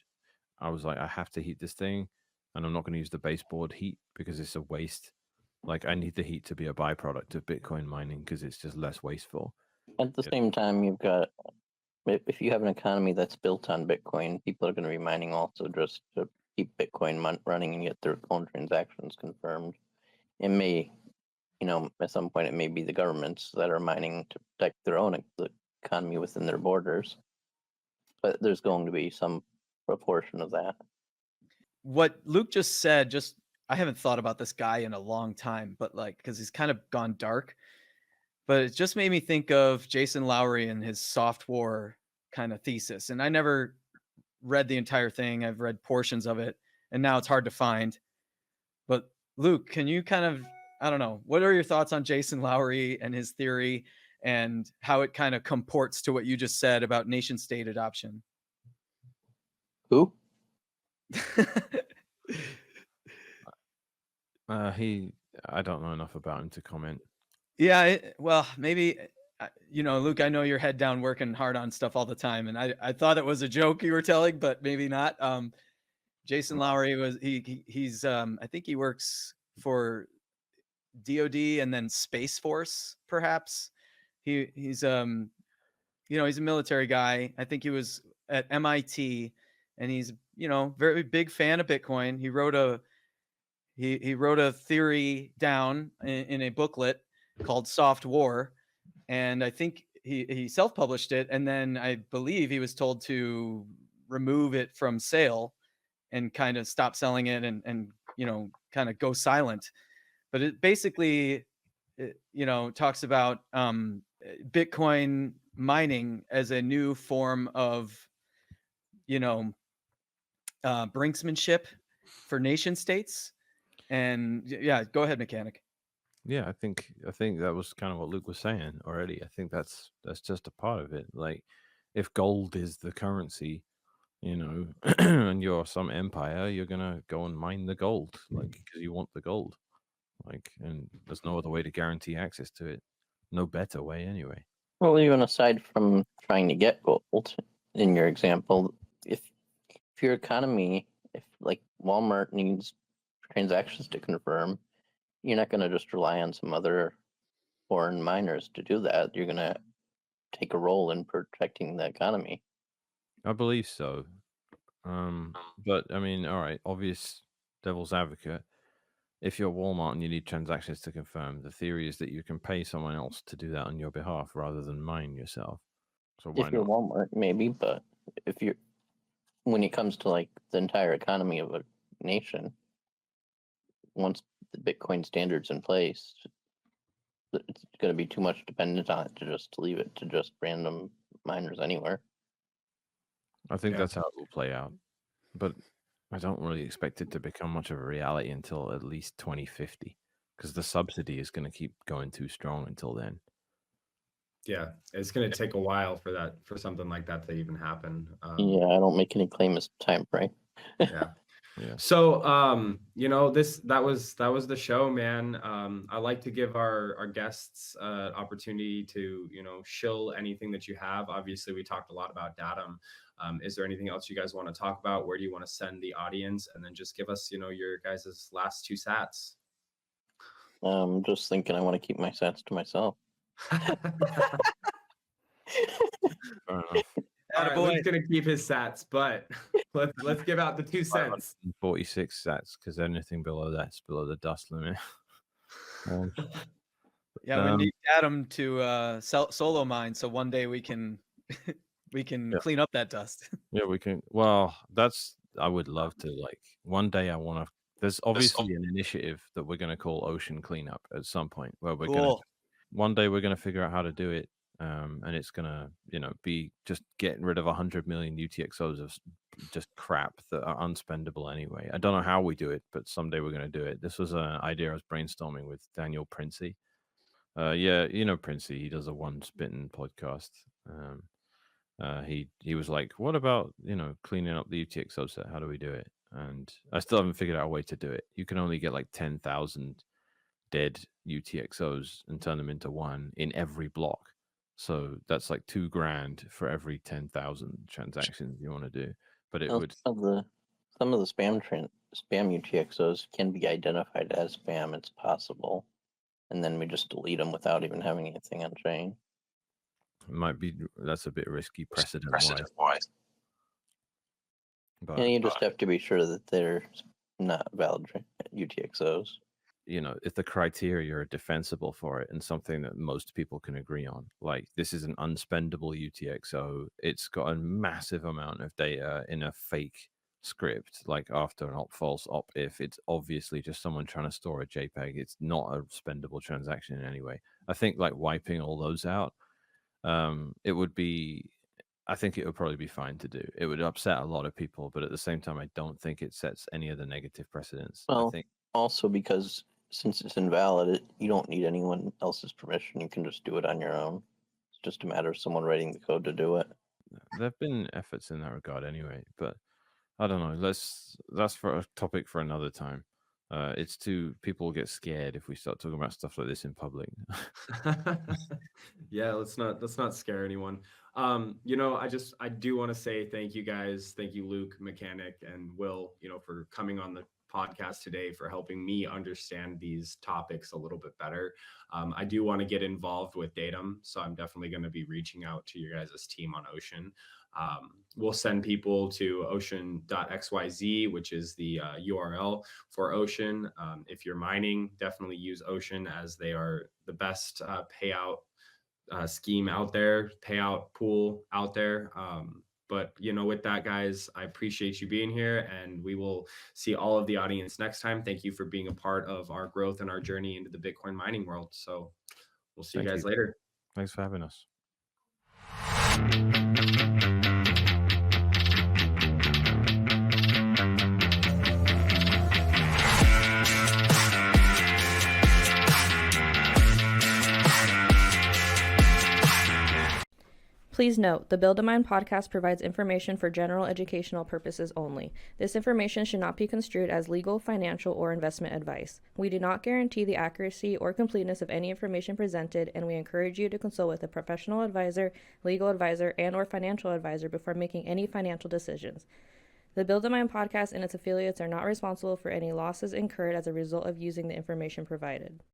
I was like, I have to heat this thing, and I'm not going to use the baseboard heat because it's a waste. Like, I need the heat to be a byproduct of Bitcoin mining because it's just less wasteful. At the same time, you've got, if you have an economy that's built on Bitcoin, people are going to be mining also just to keep Bitcoin running and get their own transactions confirmed. It may, you know, at some point it may be the governments that are mining to protect their own economy within their borders. But there's going to be some proportion of that. What Luke just said, I haven't thought about this guy in a long time, but like, because he's kind of gone dark. But it just made me think of Jason Lowery and his soft war kind of thesis. And I never read the entire thing. I've read portions of it, and now it's hard to find. But Luke, can you kind of, I don't know, what are your thoughts on Jason Lowery and his theory and how it kind of comports to what you just said about nation state adoption? Who? I don't know enough about him to comment. Yeah, well, maybe, you know, Luke, I know you're head down working hard on stuff all the time, and I thought it was a joke you were telling, but maybe not. Jason Lowery he's I think he works for DOD and then Space Force, perhaps. He's you know, he's a military guy. I think he was at MIT, and he's, you know, very big fan of Bitcoin. He wrote a theory down in a booklet called Soft War, and I think he self-published it, and then I believe he was told to remove it from sale and kind of stop selling it and you know, kind of go silent. But it basically, you know, talks about Bitcoin mining as a new form of, you know, brinksmanship for nation states. And yeah, go ahead, Mechanic. Yeah, I think that was kind of what Luke was saying already. I think that's just a part of it. Like, if gold is the currency, you know, and you're some empire, you're gonna go and mine the gold, like, because you want the gold. Like, and there's no other way to guarantee access to it. No better way, anyway. Well, even aside from trying to get gold, in your example, if your economy, if like Walmart needs transactions to confirm, you're not going to just rely on some other foreign miners to do that. You're going to take a role in protecting the economy. I believe so. But I mean, all right, obvious devil's advocate. If you're Walmart and you need transactions to confirm, the theory is that you can pay someone else to do that on your behalf rather than mine yourself. So why If you're not? Walmart, maybe, but if you're, when it comes to like the entire economy of a nation, once the Bitcoin standard's in place, it's going to be too much dependent on it to just leave it to just random miners anywhere. I think Yeah. that's how it will play out. But I don't really expect it to become much of a reality until at least 2050, because the subsidy is going to keep going too strong until then. Yeah, it's going to take a while for something like that to even happen. Yeah, I don't make any claim as time frame. Yeah. Yeah. So, you know, that was the show, man. I like to give our guests opportunity to, you know, shill anything that you have. Obviously, we talked a lot about DATUM. Is there anything else you guys want to talk about? Where do you want to send the audience? And then just give us, you know, your guys' last two sats. Just thinking I want to keep my sats to myself. Fair enough. All right, Luke's gonna keep his sats, but let's give out the 2 cents. 46 sats, because anything below that's below the dust limit. Yeah, we need Adam to solo mine, so one day we can clean up that dust. Yeah, we can. Well, I would love to. Like, one day I want to There's obviously an initiative that we're going to call Ocean Cleanup at some point, where we're going to Cool. one day we're going to figure out how to do it, and it's going to be just getting rid of 100 million UTXOs of just crap that are unspendable anyway. I don't know how we do it, but someday we're going to do it. This was an idea I was brainstorming with Daniel Princey. Yeah, Princey. He does a One Spittin' podcast. He was like, "What about cleaning up the UTXO set? How do we do it?" And I still haven't figured out a way to do it. You can only get like 10,000 dead UTXOs and turn them into one in every block. So that's like $2,000 for every 10,000 transactions you want to do. But it would. Some of the spam UTXOs can be identified as spam. It's possible, and then we just delete them without even having anything on chain. That's a bit risky precedent wise. But And you just have to be sure that they're not valid UTXOs. If the criteria are defensible for it and something that most people can agree on, like this is an unspendable UTXO, it's got a massive amount of data in a fake script, like after an op false op if, it's obviously just someone trying to store a JPEG. It's not a spendable transaction in any way. I think like wiping all those out, I think it would probably be fine to do. It would upset a lot of people, but at the same time, I don't think it sets any of the negative precedents. Well, I think also because since it's invalid, you don't need anyone else's permission. You can just do it on your own. It's just a matter of someone writing the code to do it. there have been efforts in that regard anyway, but I don't know. That's for a topic for another time. People get scared if we start talking about stuff like this in public. Yeah, let's not scare anyone. I do want to say thank you guys. Thank you, Luke, Mechanic, and Will, for coming on the podcast today, for helping me understand these topics a little bit better. I do want to get involved with DATUM, so I'm definitely going to be reaching out to your guys' team on Ocean. We'll send people to ocean.xyz, which is the URL for Ocean. If you're mining, definitely use Ocean, as they are the best payout scheme out there, payout pool out there. But with that, guys, I appreciate you being here, and we will see all of the audience next time. Thank you for being a part of our growth and our journey into the Bitcoin mining world. So we'll see you guys later. Thanks for having us. Please note, the Build a Mine podcast provides information for general educational purposes only. This information should not be construed as legal, financial, or investment advice. We do not guarantee the accuracy or completeness of any information presented, and we encourage you to consult with a professional advisor, legal advisor, and/or financial advisor before making any financial decisions. The Build a Mine podcast and its affiliates are not responsible for any losses incurred as a result of using the information provided.